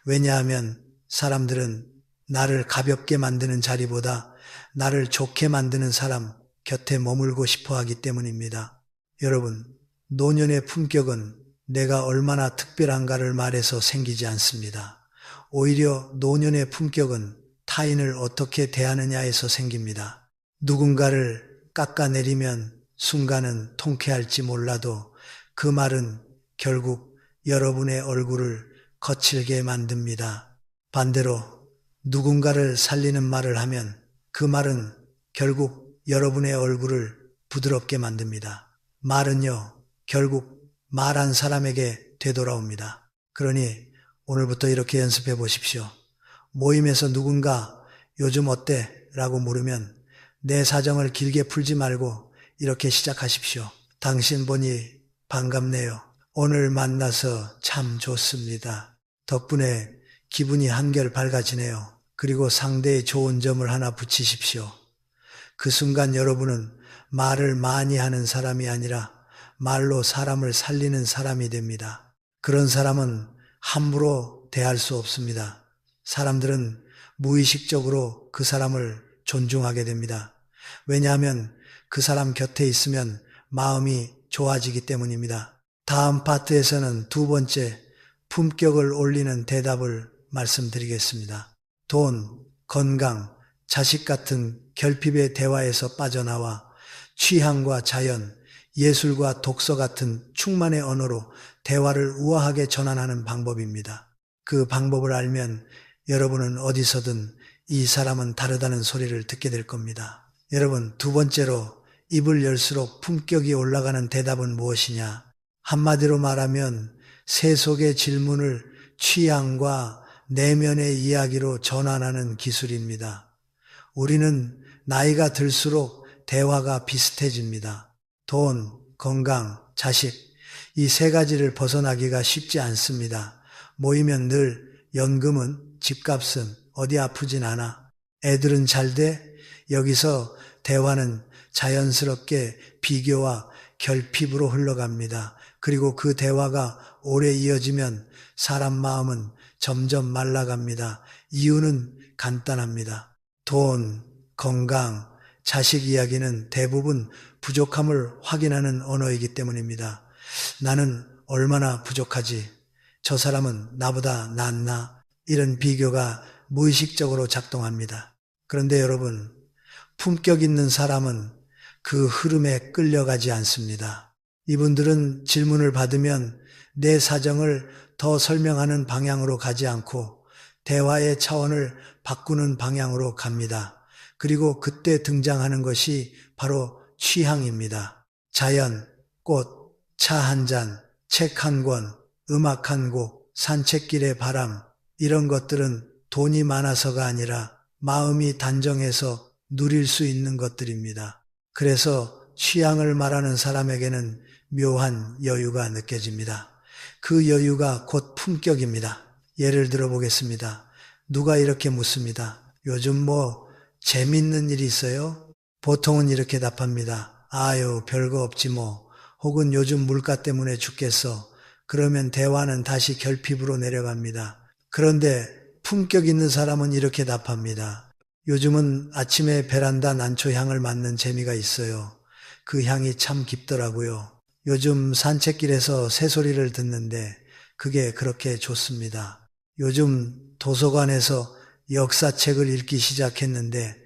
왜냐하면 사람들은 나를 가볍게 만드는 자리보다 나를 좋게 만드는 사람 곁에 머물고 싶어 하기 때문입니다. 여러분, 노년의 품격은 내가 얼마나 특별한가를 말해서 생기지 않습니다. 오히려 노년의 품격은 타인을 어떻게 대하느냐에서 생깁니다. 누군가를 깎아내리면 순간은 통쾌할지 몰라도 그 말은 결국 여러분의 얼굴을 거칠게 만듭니다. 반대로 누군가를 살리는 말을 하면 그 말은 결국 여러분의 얼굴을 부드럽게 만듭니다. 말은요, 결국 말한 사람에게 되돌아옵니다. 그러니 오늘부터 이렇게 연습해 보십시오. 모임에서 누군가 요즘 어때? 라고 물으면 내 사정을 길게 풀지 말고 이렇게 시작하십시오. 당신 보니 반갑네요. 오늘 만나서 참 좋습니다. 덕분에 기분이 한결 밝아지네요. 그리고 상대의 좋은 점을 하나 붙이십시오. 그 순간 여러분은 말을 많이 하는 사람이 아니라 말로 사람을 살리는 사람이 됩니다. 그런 사람은 함부로 대할 수 없습니다. 사람들은 무의식적으로 그 사람을 존중하게 됩니다. 왜냐하면 그 사람 곁에 있으면 마음이 좋아지기 때문입니다. 다음 파트에서는 두 번째 품격을 올리는 대답을 말씀드리겠습니다. 돈, 건강, 자식 같은 결핍의 대화에서 빠져나와 취향과 자연, 예술과 독서 같은 충만의 언어로 대화를 우아하게 전환하는 방법입니다. 그 방법을 알면 여러분은 어디서든 이 사람은 다르다는 소리를 듣게 될 겁니다. 여러분, 두 번째로 입을 열수록 품격이 올라가는 대답은 무엇이냐? 한마디로 말하면 세속의 질문을 취향과 내면의 이야기로 전환하는 기술입니다. 우리는 나이가 들수록 대화가 비슷해집니다. 돈, 건강, 자식, 이 세 가지를 벗어나기가 쉽지 않습니다. 모이면 늘 연금은, 집값은, 어디 아프진 않아. 애들은 잘 돼? 여기서 대화는 자연스럽게 비교와 결핍으로 흘러갑니다. 그리고 그 대화가 오래 이어지면 사람 마음은 점점 말라갑니다. 이유는 간단합니다. 돈, 건강, 자식 이야기는 대부분 부족함을 확인하는 언어이기 때문입니다. 나는 얼마나 부족하지? 저 사람은 나보다 낫나? 이런 비교가 무의식적으로 작동합니다. 그런데 여러분, 품격 있는 사람은 그 흐름에 끌려가지 않습니다. 이분들은 질문을 받으면 내 사정을 더 설명하는 방향으로 가지 않고 대화의 차원을 바꾸는 방향으로 갑니다. 그리고 그때 등장하는 것이 바로 취향입니다. 자연, 꽃, 차 한 잔, 책 한 권, 음악 한 곡, 산책길의 바람, 이런 것들은 돈이 많아서가 아니라 마음이 단정해서 누릴 수 있는 것들입니다. 그래서 취향을 말하는 사람에게는 묘한 여유가 느껴집니다. 그 여유가 곧 품격입니다. 예를 들어 보겠습니다. 누가 이렇게 묻습니다. 요즘 뭐 재밌는 일 있어요? 보통은 이렇게 답합니다. 아유, 별거 없지 뭐. 혹은 요즘 물가 때문에 죽겠어. 그러면 대화는 다시 결핍으로 내려갑니다. 그런데 품격 있는 사람은 이렇게 답합니다. 요즘은 아침에 베란다 난초 향을 맡는 재미가 있어요. 그 향이 참 깊더라고요. 요즘 산책길에서 새소리를 듣는데 그게 그렇게 좋습니다. 요즘 도서관에서 역사책을 읽기 시작했는데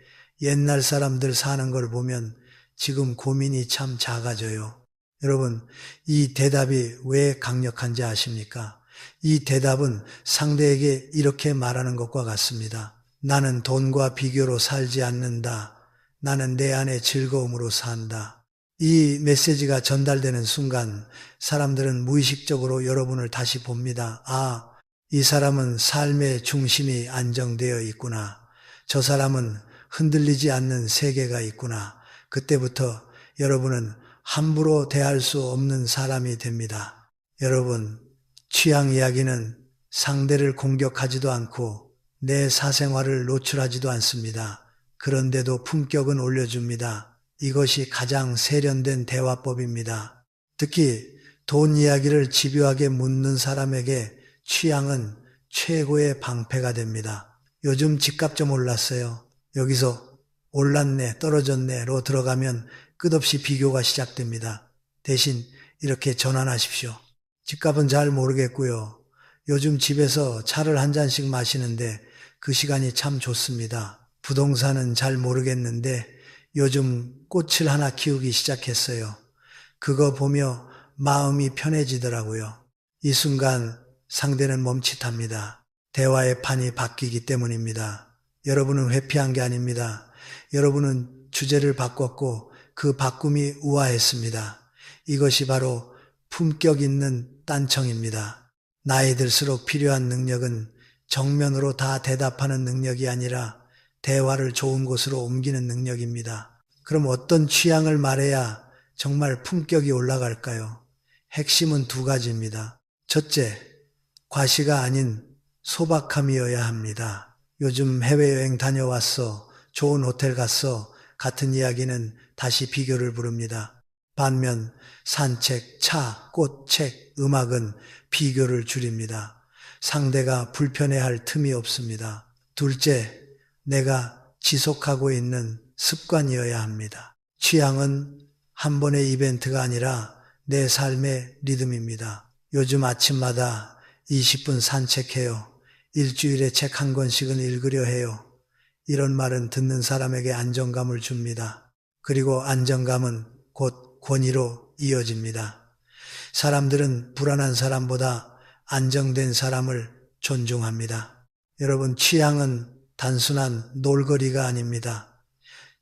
옛날 사람들 사는 걸 보면 지금 고민이 참 작아져요. 여러분, 이 대답이 왜 강력한지 아십니까? 이 대답은 상대에게 이렇게 말하는 것과 같습니다. 나는 돈과 비교로 살지 않는다. 나는 내 안의 즐거움으로 산다. 이 메시지가 전달되는 순간 사람들은 무의식적으로 여러분을 다시 봅니다. 아, 이 사람은 삶의 중심이 안정되어 있구나. 저 사람은 흔들리지 않는 세계가 있구나. 그때부터 여러분은 함부로 대할 수 없는 사람이 됩니다. 여러분, 취향 이야기는 상대를 공격하지도 않고 내 사생활을 노출하지도 않습니다. 그런데도 품격은 올려줍니다. 이것이 가장 세련된 대화법입니다. 특히 돈 이야기를 집요하게 묻는 사람에게 취향은 최고의 방패가 됩니다. 요즘 집값 좀 올랐어요. 여기서 올랐네, 떨어졌네로 들어가면 끝없이 비교가 시작됩니다. 대신 이렇게 전환하십시오. 집값은 잘 모르겠고요. 요즘 집에서 차를 한 잔씩 마시는데 그 시간이 참 좋습니다. 부동산은 잘 모르겠는데 요즘 꽃을 하나 키우기 시작했어요. 그거 보며 마음이 편해지더라고요. 이 순간 상대는 멈칫합니다. 대화의 판이 바뀌기 때문입니다. 여러분은 회피한 게 아닙니다. 여러분은 주제를 바꿨고 그 바꿈이 우아했습니다. 이것이 바로 품격 있는 딴청입니다. 나이 들수록 필요한 능력은 정면으로 다 대답하는 능력이 아니라 대화를 좋은 곳으로 옮기는 능력입니다. 그럼 어떤 취향을 말해야 정말 품격이 올라갈까요? 핵심은 두 가지입니다. 첫째, 과시가 아닌 소박함이어야 합니다. 요즘 해외여행 다녀왔어, 좋은 호텔 갔어 같은 이야기는 다시 비교를 부릅니다. 반면 산책, 차, 꽃, 책, 음악은 비교를 줄입니다. 상대가 불편해할 틈이 없습니다. 둘째, 내가 지속하고 있는 습관이어야 합니다. 취향은 한 번의 이벤트가 아니라 내 삶의 리듬입니다. 요즘 아침마다 20분 산책해요. 일주일에 책 한 권씩은 읽으려 해요. 이런 말은 듣는 사람에게 안정감을 줍니다. 그리고 안정감은 곧 권위로 이어집니다. 사람들은 불안한 사람보다 안정된 사람을 존중합니다. 여러분, 취향은 단순한 놀거리가 아닙니다.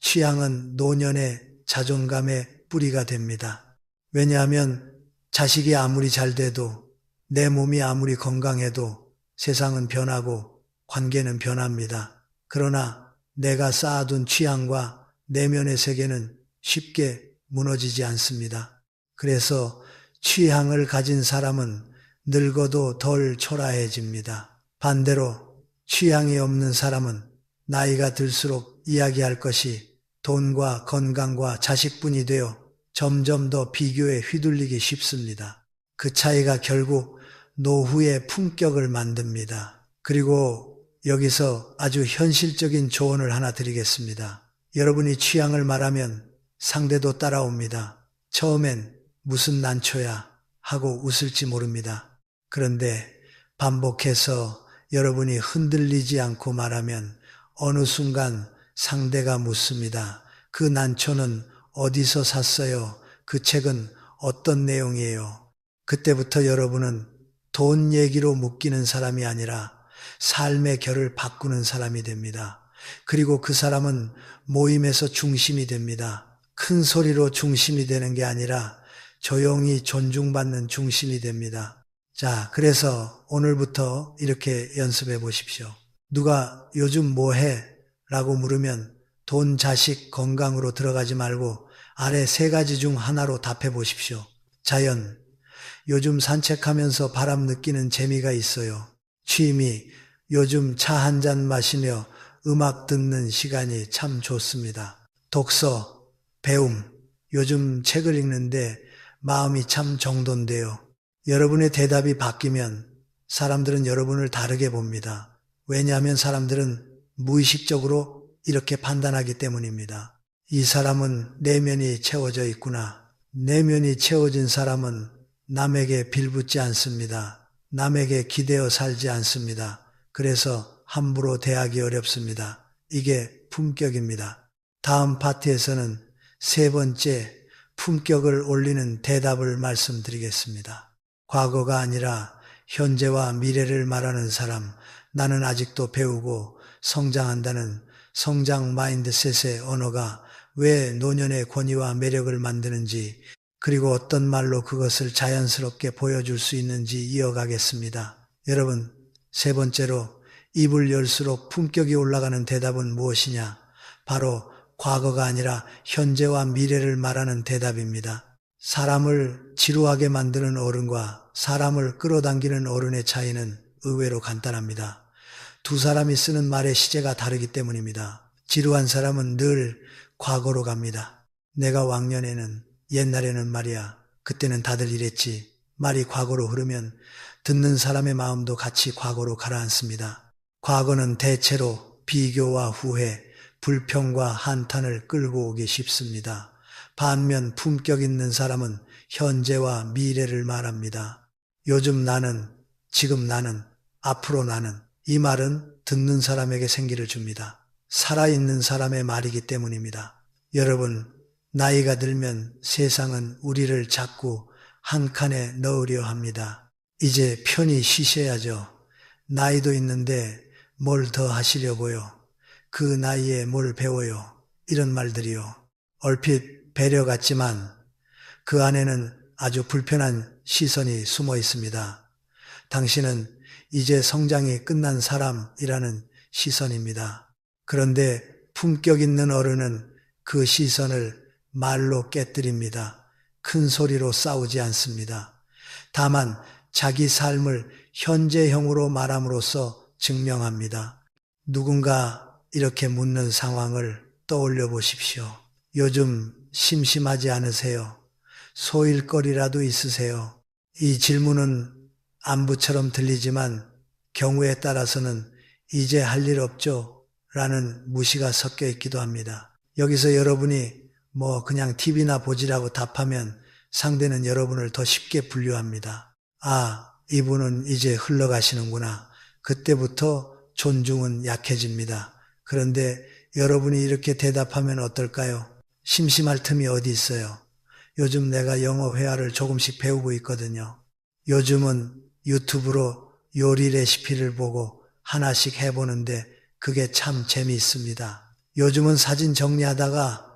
취향은 노년의 자존감의 뿌리가 됩니다. 왜냐하면 자식이 아무리 잘 돼도 내 몸이 아무리 건강해도 세상은 변하고 관계는 변합니다. 그러나 내가 쌓아둔 취향과 내면의 세계는 쉽게 무너지지 않습니다. 그래서 취향을 가진 사람은 늙어도 덜 초라해집니다. 반대로 취향이 없는 사람은 나이가 들수록 이야기할 것이 돈과 건강과 자식뿐이 되어 점점 더 비교에 휘둘리기 쉽습니다. 그 차이가 결국 노후의 품격을 만듭니다. 그리고 여기서 아주 현실적인 조언을 하나 드리겠습니다. 여러분이 취향을 말하면 상대도 따라옵니다. 처음엔 무슨 난초야 하고 웃을지 모릅니다. 그런데 반복해서 여러분이 흔들리지 않고 말하면 어느 순간 상대가 묻습니다. 그 난초는 어디서 샀어요? 그 책은 어떤 내용이에요? 그때부터 여러분은 돈 얘기로 묶이는 사람이 아니라 삶의 결을 바꾸는 사람이 됩니다. 그리고 그 사람은 모임에서 중심이 됩니다. 큰 소리로 중심이 되는 게 아니라 조용히 존중받는 중심이 됩니다. 자, 그래서 오늘부터 이렇게 연습해 보십시오. 누가 요즘 뭐 해? 라고 물으면 돈, 자식, 건강으로 들어가지 말고 아래 세 가지 중 하나로 답해 보십시오. 자연, 요즘 산책하면서 바람 느끼는 재미가 있어요. 취미, 요즘 차 한 잔 마시며 음악 듣는 시간이 참 좋습니다. 독서, 배움, 요즘 책을 읽는데 마음이 참 정돈돼요. 여러분의 대답이 바뀌면 사람들은 여러분을 다르게 봅니다. 왜냐하면 사람들은 무의식적으로 이렇게 판단하기 때문입니다. 이 사람은 내면이 채워져 있구나. 내면이 채워진 사람은 남에게 빌붙지 않습니다. 남에게 기대어 살지 않습니다. 그래서 함부로 대하기 어렵습니다. 이게 품격입니다. 다음 파트에서는 세 번째 품격을 올리는 대답을 말씀드리겠습니다. 과거가 아니라 현재와 미래를 말하는 사람, 나는 아직도 배우고 성장한다는 성장 마인드셋의 언어가 왜 노년의 권위와 매력을 만드는지, 그리고 어떤 말로 그것을 자연스럽게 보여줄 수 있는지 이어가겠습니다. 여러분, 세 번째로 입을 열수록 품격이 올라가는 대답은 무엇이냐? 바로 과거가 아니라 현재와 미래를 말하는 대답입니다. 사람을 지루하게 만드는 어른과 사람을 끌어당기는 어른의 차이는 의외로 간단합니다. 두 사람이 쓰는 말의 시제가 다르기 때문입니다. 지루한 사람은 늘 과거로 갑니다. 내가 왕년에는, 옛날에는 말이야, 그때는 다들 이랬지. 말이 과거로 흐르면 듣는 사람의 마음도 같이 과거로 가라앉습니다. 과거는 대체로 비교와 후회, 불평과 한탄을 끌고 오기 쉽습니다. 반면 품격 있는 사람은 현재와 미래를 말합니다. 요즘 나는, 지금 나는, 앞으로 나는. 이 말은 듣는 사람에게 생기를 줍니다. 살아있는 사람의 말이기 때문입니다. 여러분, 나이가 들면 세상은 우리를 자꾸 한 칸에 넣으려 합니다. 이제 편히 쉬셔야죠. 나이도 있는데 뭘 더 하시려고요? 그 나이에 뭘 배워요? 이런 말들이요. 얼핏 배려 같지만 그 안에는 아주 불편한 시선이 숨어 있습니다. 당신은 이제 성장이 끝난 사람이라는 시선입니다. 그런데 품격 있는 어른은 그 시선을 말로 깨뜨립니다. 큰 소리로 싸우지 않습니다. 다만 자기 삶을 현재형으로 말함으로써 증명합니다. 누군가 이렇게 묻는 상황을 떠올려 보십시오. 요즘 심심하지 않으세요? 소일거리라도 있으세요? 이 질문은 안부처럼 들리지만 경우에 따라서는 이제 할 일 없죠? 라는 무시가 섞여 있기도 합니다. 여기서 여러분이 그냥 TV나 보지라고 답하면 상대는 여러분을 더 쉽게 분류합니다. 아, 이분은 이제 흘러가시는구나. 그때부터 존중은 약해집니다. 그런데 여러분이 이렇게 대답하면 어떨까요? 심심할 틈이 어디 있어요? 요즘 내가 영어 회화를 조금씩 배우고 있거든요. 요즘은 유튜브로 요리 레시피를 보고 하나씩 해보는데 그게 참 재미있습니다. 요즘은 사진 정리하다가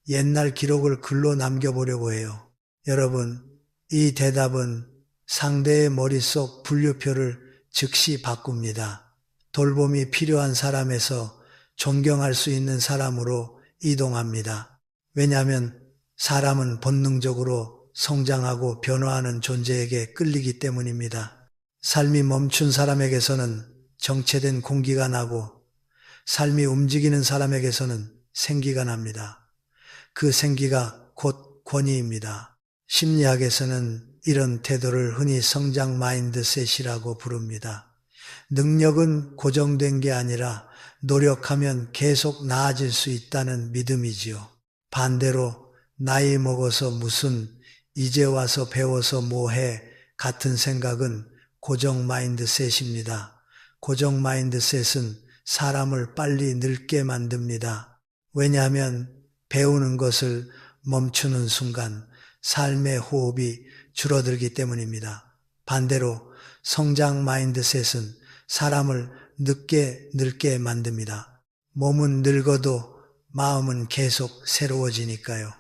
옛날 기록을 글로 남겨보려고 해요. 여러분, 이 대답은 상대의 머릿속 분류표를 즉시 바꿉니다. 돌봄이 필요한 사람에서 존경할 수 있는 사람으로 이동합니다. 왜냐하면 사람은 본능적으로 성장하고 변화하는 존재에게 끌리기 때문입니다. 삶이 멈춘 사람에게서는 정체된 공기가 나고 삶이 움직이는 사람에게서는 생기가 납니다. 그 생기가 곧 권위입니다. 심리학에서는 이런 태도를 흔히 성장 마인드셋이라고 부릅니다. 능력은 고정된 게 아니라 노력하면 계속 나아질 수 있다는 믿음이지요. 반대로 나이 먹어서 무슨 이제 와서 배워서 뭐해 같은 생각은 고정 마인드셋입니다. 고정 마인드셋은 사람을 빨리 늙게 만듭니다. 왜냐하면 배우는 것을 멈추는 순간 삶의 호흡이 줄어들기 때문입니다. 반대로 성장 마인드셋은 사람을 늦게 늙게 만듭니다. 몸은 늙어도 마음은 계속 새로워지니까요.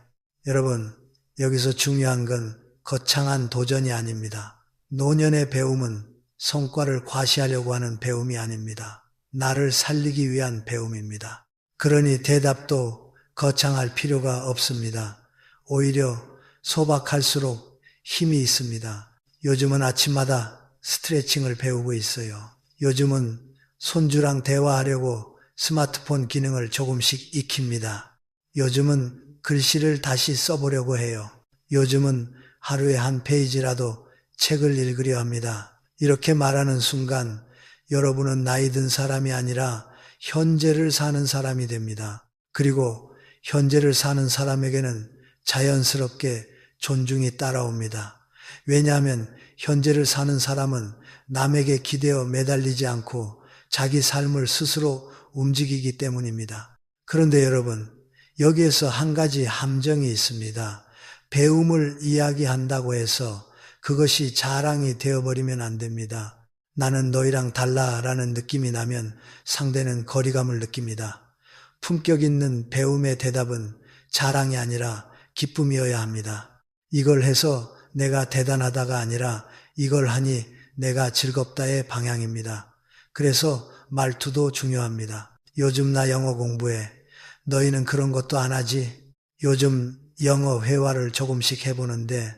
여러분, 여기서 중요한 건 거창한 도전이 아닙니다. 노년의 배움은 성과를 과시하려고 하는 배움이 아닙니다. 나를 살리기 위한 배움입니다. 그러니 대답도 거창할 필요가 없습니다. 오히려 소박할수록 힘이 있습니다. 요즘은 아침마다 스트레칭을 배우고 있어요. 요즘은 손주랑 대화하려고 스마트폰 기능을 조금씩 익힙니다. 요즘은 글씨를 다시 써보려고 해요. 요즘은 하루에 한 페이지라도 책을 읽으려 합니다. 이렇게 말하는 순간 여러분은 나이 든 사람이 아니라 현재를 사는 사람이 됩니다. 그리고 현재를 사는 사람에게는 자연스럽게 존중이 따라옵니다. 왜냐하면 현재를 사는 사람은 남에게 기대어 매달리지 않고 자기 삶을 스스로 움직이기 때문입니다. 그런데 여러분, 여기에서 한 가지 함정이 있습니다. 배움을 이야기한다고 해서 그것이 자랑이 되어버리면 안 됩니다. 나는 너희랑 달라라는 느낌이 나면 상대는 거리감을 느낍니다. 품격 있는 배움의 대답은 자랑이 아니라 기쁨이어야 합니다. 이걸 해서 내가 대단하다가 아니라 이걸 하니 내가 즐겁다의 방향입니다. 그래서 말투도 중요합니다. 요즘 나 영어 공부해. 너희는 그런 것도 안 하지? 요즘 영어 회화를 조금씩 해보는데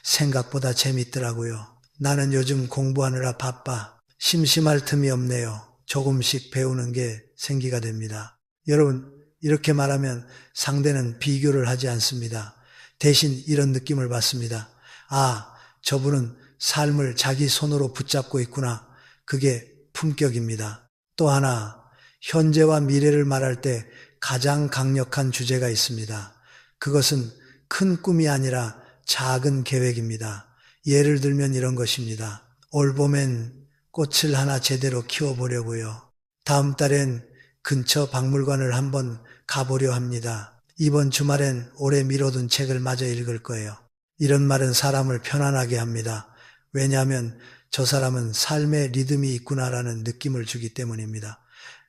생각보다 재밌더라고요. 나는 요즘 공부하느라 바빠. 심심할 틈이 없네요. 조금씩 배우는 게 생기가 됩니다. 여러분, 이렇게 말하면 상대는 비교를 하지 않습니다. 대신 이런 느낌을 받습니다. 아, 저분은 삶을 자기 손으로 붙잡고 있구나. 그게 품격입니다. 또 하나, 현재와 미래를 말할 때 가장 강력한 주제가 있습니다. 그것은 큰 꿈이 아니라 작은 계획입니다. 예를 들면 이런 것입니다. 올 봄엔 꽃을 하나 제대로 키워보려고요. 다음 달엔 근처 박물관을 한번 가보려 합니다. 이번 주말엔 오래 미뤄둔 책을 마저 읽을 거예요. 이런 말은 사람을 편안하게 합니다. 왜냐하면 저 사람은 삶의 리듬이 있구나라는 느낌을 주기 때문입니다.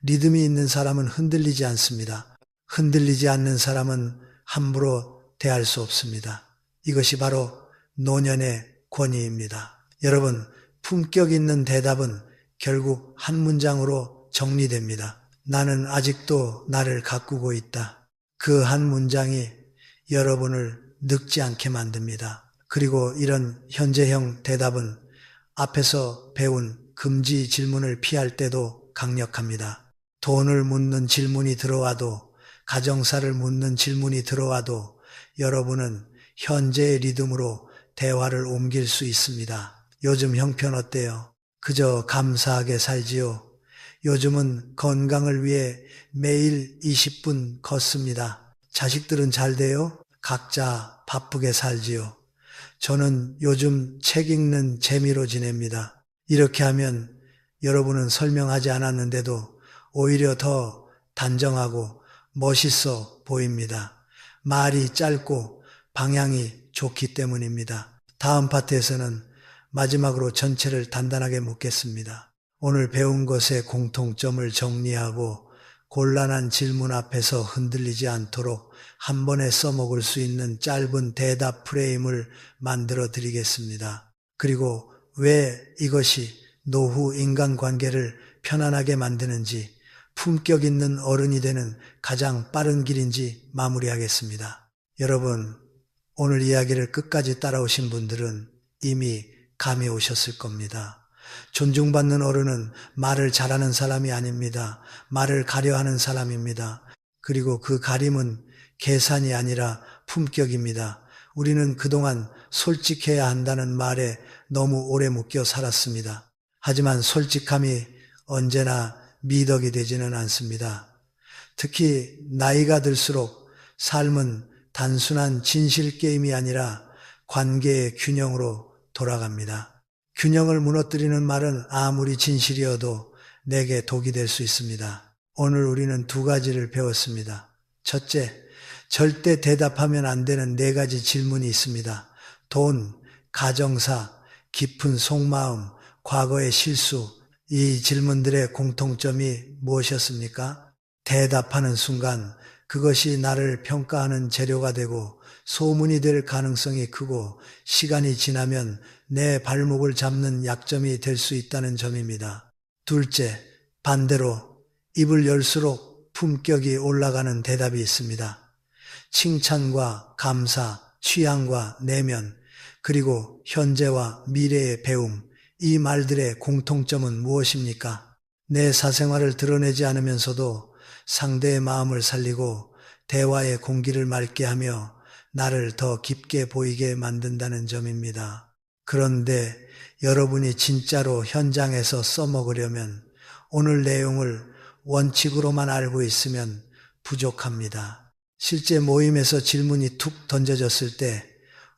리듬이 있는 사람은 흔들리지 않습니다. 흔들리지 않는 사람은 함부로 대할 수 없습니다. 이것이 바로 노년의 권위입니다. 여러분, 품격 있는 대답은 결국 한 문장으로 정리됩니다. 나는 아직도 나를 가꾸고 있다. 그 한 문장이 여러분을 늙지 않게 만듭니다. 그리고 이런 현재형 대답은 앞에서 배운 금지 질문을 피할 때도 강력합니다. 돈을 묻는 질문이 들어와도, 가정사를 묻는 질문이 들어와도 여러분은 현재의 리듬으로 대화를 옮길 수 있습니다. 요즘 형편 어때요? 그저 감사하게 살지요. 요즘은 건강을 위해 매일 20분 걷습니다. 자식들은 잘 돼요? 각자 바쁘게 살지요. 저는 요즘 책 읽는 재미로 지냅니다. 이렇게 하면 여러분은 설명하지 않았는데도 오히려 더 단정하고 멋있어 보입니다. 말이 짧고 방향이 좋기 때문입니다. 다음 파트에서는 마지막으로 전체를 단단하게 묻겠습니다. 오늘 배운 것의 공통점을 정리하고 곤란한 질문 앞에서 흔들리지 않도록 한 번에 써먹을 수 있는 짧은 대답 프레임을 만들어 드리겠습니다. 그리고 왜 이것이 노후 인간관계를 편안하게 만드는지, 품격 있는 어른이 되는 가장 빠른 길인지 마무리하겠습니다. 여러분, 오늘 이야기를 끝까지 따라오신 분들은 이미 감이 오셨을 겁니다. 존중받는 어른은 말을 잘하는 사람이 아닙니다. 말을 가려하는 사람입니다. 그리고 그 가림은 계산이 아니라 품격입니다. 우리는 그동안 솔직해야 한다는 말에 너무 오래 묶여 살았습니다. 하지만 솔직함이 언제나 미덕이 되지는 않습니다. 특히 나이가 들수록 삶은 단순한 진실 게임이 아니라 관계의 균형으로 돌아갑니다. 균형을 무너뜨리는 말은 아무리 진실이어도 내게 독이 될 수 있습니다. 오늘 우리는 두 가지를 배웠습니다. 첫째, 절대 대답하면 안 되는 네 가지 질문이 있습니다. 돈, 가정사, 깊은 속마음, 과거의 실수, 이 질문들의 공통점이 무엇이었습니까? 대답하는 순간 그것이 나를 평가하는 재료가 되고 소문이 될 가능성이 크고 시간이 지나면 내 발목을 잡는 약점이 될 수 있다는 점입니다. 둘째, 반대로 입을 열수록 품격이 올라가는 대답이 있습니다. 칭찬과 감사, 취향과 내면, 그리고 현재와 미래의 배움, 이 말들의 공통점은 무엇입니까? 내 사생활을 드러내지 않으면서도 상대의 마음을 살리고 대화의 공기를 맑게 하며 나를 더 깊게 보이게 만든다는 점입니다. 그런데 여러분이 진짜로 현장에서 써먹으려면 오늘 내용을 원칙으로만 알고 있으면 부족합니다. 실제 모임에서 질문이 툭 던져졌을 때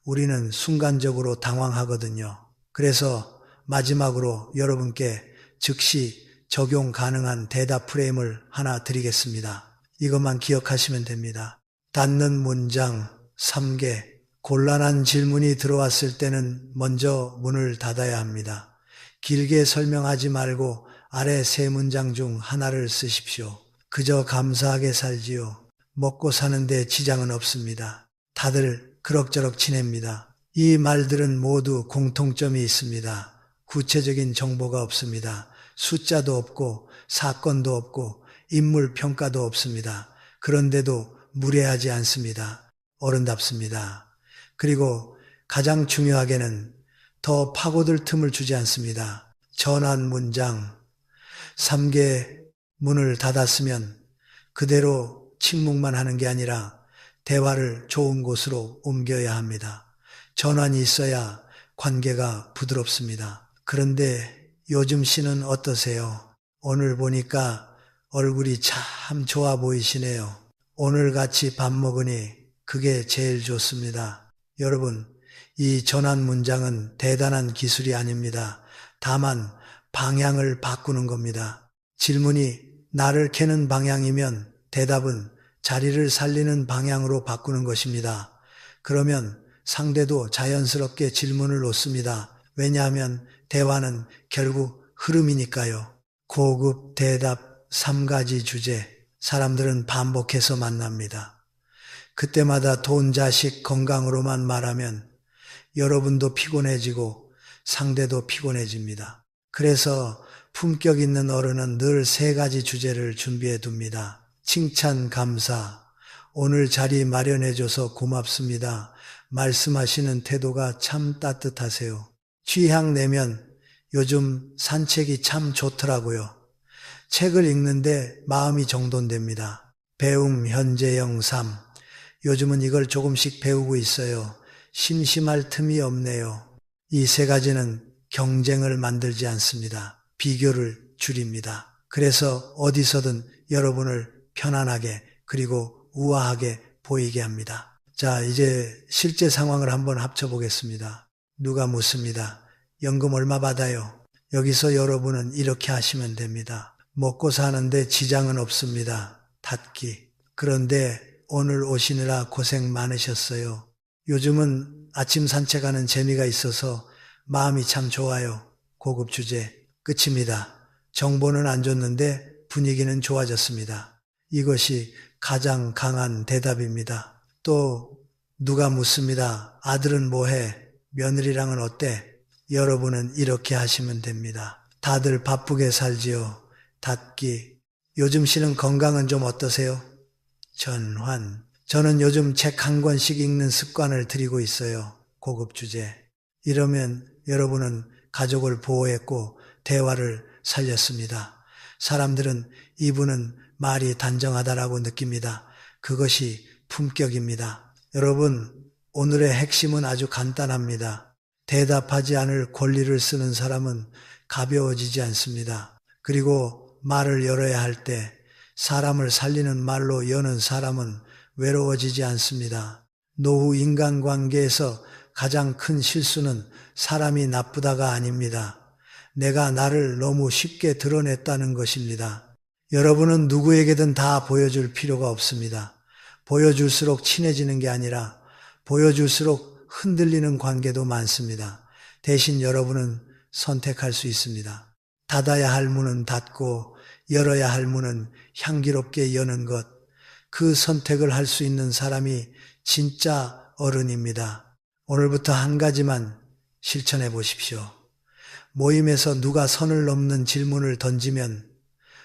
우리는 순간적으로 당황하거든요. 그래서 마지막으로 여러분께 즉시 적용 가능한 대답 프레임을 하나 드리겠습니다. 이것만 기억하시면 됩니다. 닫는 문장 3개. 곤란한 질문이 들어왔을 때는 먼저 문을 닫아야 합니다. 길게 설명하지 말고 아래 세 문장 중 하나를 쓰십시오. 그저 감사하게 살지요. 먹고 사는데 지장은 없습니다. 다들 그럭저럭 지냅니다. 이 말들은 모두 공통점이 있습니다. 구체적인 정보가 없습니다. 숫자도 없고 사건도 없고 인물 평가도 없습니다. 그런데도 무례하지 않습니다. 어른답습니다. 그리고 가장 중요하게는 더 파고들 틈을 주지 않습니다. 전환 문장, 3개 문을 닫았으면 그대로 침묵만 하는 게 아니라 대화를 좋은 곳으로 옮겨야 합니다. 전환이 있어야 관계가 부드럽습니다. 그런데 요즘 씨는 어떠세요? 오늘 보니까 얼굴이 참 좋아 보이시네요. 오늘 같이 밥 먹으니 그게 제일 좋습니다. 여러분, 이 전환 문장은 대단한 기술이 아닙니다. 다만 방향을 바꾸는 겁니다. 질문이 나를 캐는 방향이면 대답은 자리를 살리는 방향으로 바꾸는 것입니다. 그러면 상대도 자연스럽게 질문을 놓습니다. 왜냐하면 대화는 결국 흐름이니까요. 고급 대답 3가지 주제, 사람들은 반복해서 만납니다. 그때마다 돈, 자식, 건강으로만 말하면 여러분도 피곤해지고 상대도 피곤해집니다. 그래서 품격 있는 어른은 늘 3가지 주제를 준비해 둡니다. 칭찬, 감사, 오늘 자리 마련해줘서 고맙습니다. 말씀하시는 태도가 참 따뜻하세요. 취향 내면 요즘 산책이 참 좋더라고요. 책을 읽는데 마음이 정돈됩니다. 배움, 현재형 삶. 요즘은 이걸 조금씩 배우고 있어요. 심심할 틈이 없네요. 이 3가지는 경쟁을 만들지 않습니다. 비교를 줄입니다. 그래서 어디서든 여러분을 편안하게 그리고 우아하게 보이게 합니다. 자, 이제 실제 상황을 한번 합쳐보겠습니다. 누가 묻습니다. 연금 얼마 받아요? 여기서 여러분은 이렇게 하시면 됩니다. 먹고 사는데 지장은 없습니다. 닫기. 그런데 오늘 오시느라 고생 많으셨어요. 요즘은 아침 산책하는 재미가 있어서 마음이 참 좋아요. 고급 주제. 끝입니다. 정보는 안 줬는데 분위기는 좋아졌습니다. 이것이 가장 강한 대답입니다. 또 누가 묻습니다. 아들은 뭐해? 며느리랑은 어때? 여러분은 이렇게 하시면 됩니다. 다들 바쁘게 살지요. 닫기. 요즘 씨는 건강은 좀 어떠세요? 전환. 저는 요즘 책 1권씩 읽는 습관을 들이고 있어요. 고급 주제. 이러면 여러분은 가족을 보호했고 대화를 살렸습니다. 사람들은 이분은 말이 단정하다라고 느낍니다. 그것이 품격입니다. 여러분, 오늘의 핵심은 아주 간단합니다. 대답하지 않을 권리를 쓰는 사람은 가벼워지지 않습니다. 그리고 말을 열어야 할 때 사람을 살리는 말로 여는 사람은 외로워지지 않습니다. 노후 인간관계에서 가장 큰 실수는 사람이 나쁘다가 아닙니다. 내가 나를 너무 쉽게 드러냈다는 것입니다. 여러분은 누구에게든 다 보여줄 필요가 없습니다. 보여줄수록 친해지는 게 아니라 보여줄수록 흔들리는 관계도 많습니다. 대신 여러분은 선택할 수 있습니다. 닫아야 할 문은 닫고 열어야 할 문은 향기롭게 여는 것. 그 선택을 할 수 있는 사람이 진짜 어른입니다. 오늘부터 한 가지만 실천해 보십시오. 모임에서 누가 선을 넘는 질문을 던지면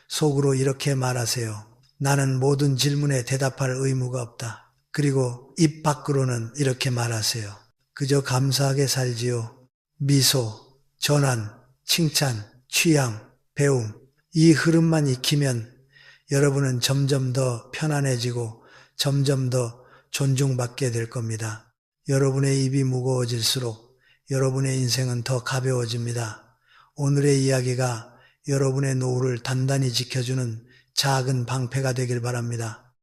속으로 이렇게 말하세요. 나는 모든 질문에 대답할 의무가 없다. 그리고 입 밖으로는 이렇게 말하세요. 그저 감사하게 살지요. 미소, 전환, 칭찬, 취향, 배움. 이 흐름만 익히면 여러분은 점점 더 편안해지고 점점 더 존중받게 될 겁니다. 여러분의 입이 무거워질수록 여러분의 인생은 더 가벼워집니다. 오늘의 이야기가 여러분의 노후를 단단히 지켜주는 작은 방패가 되길 바랍니다.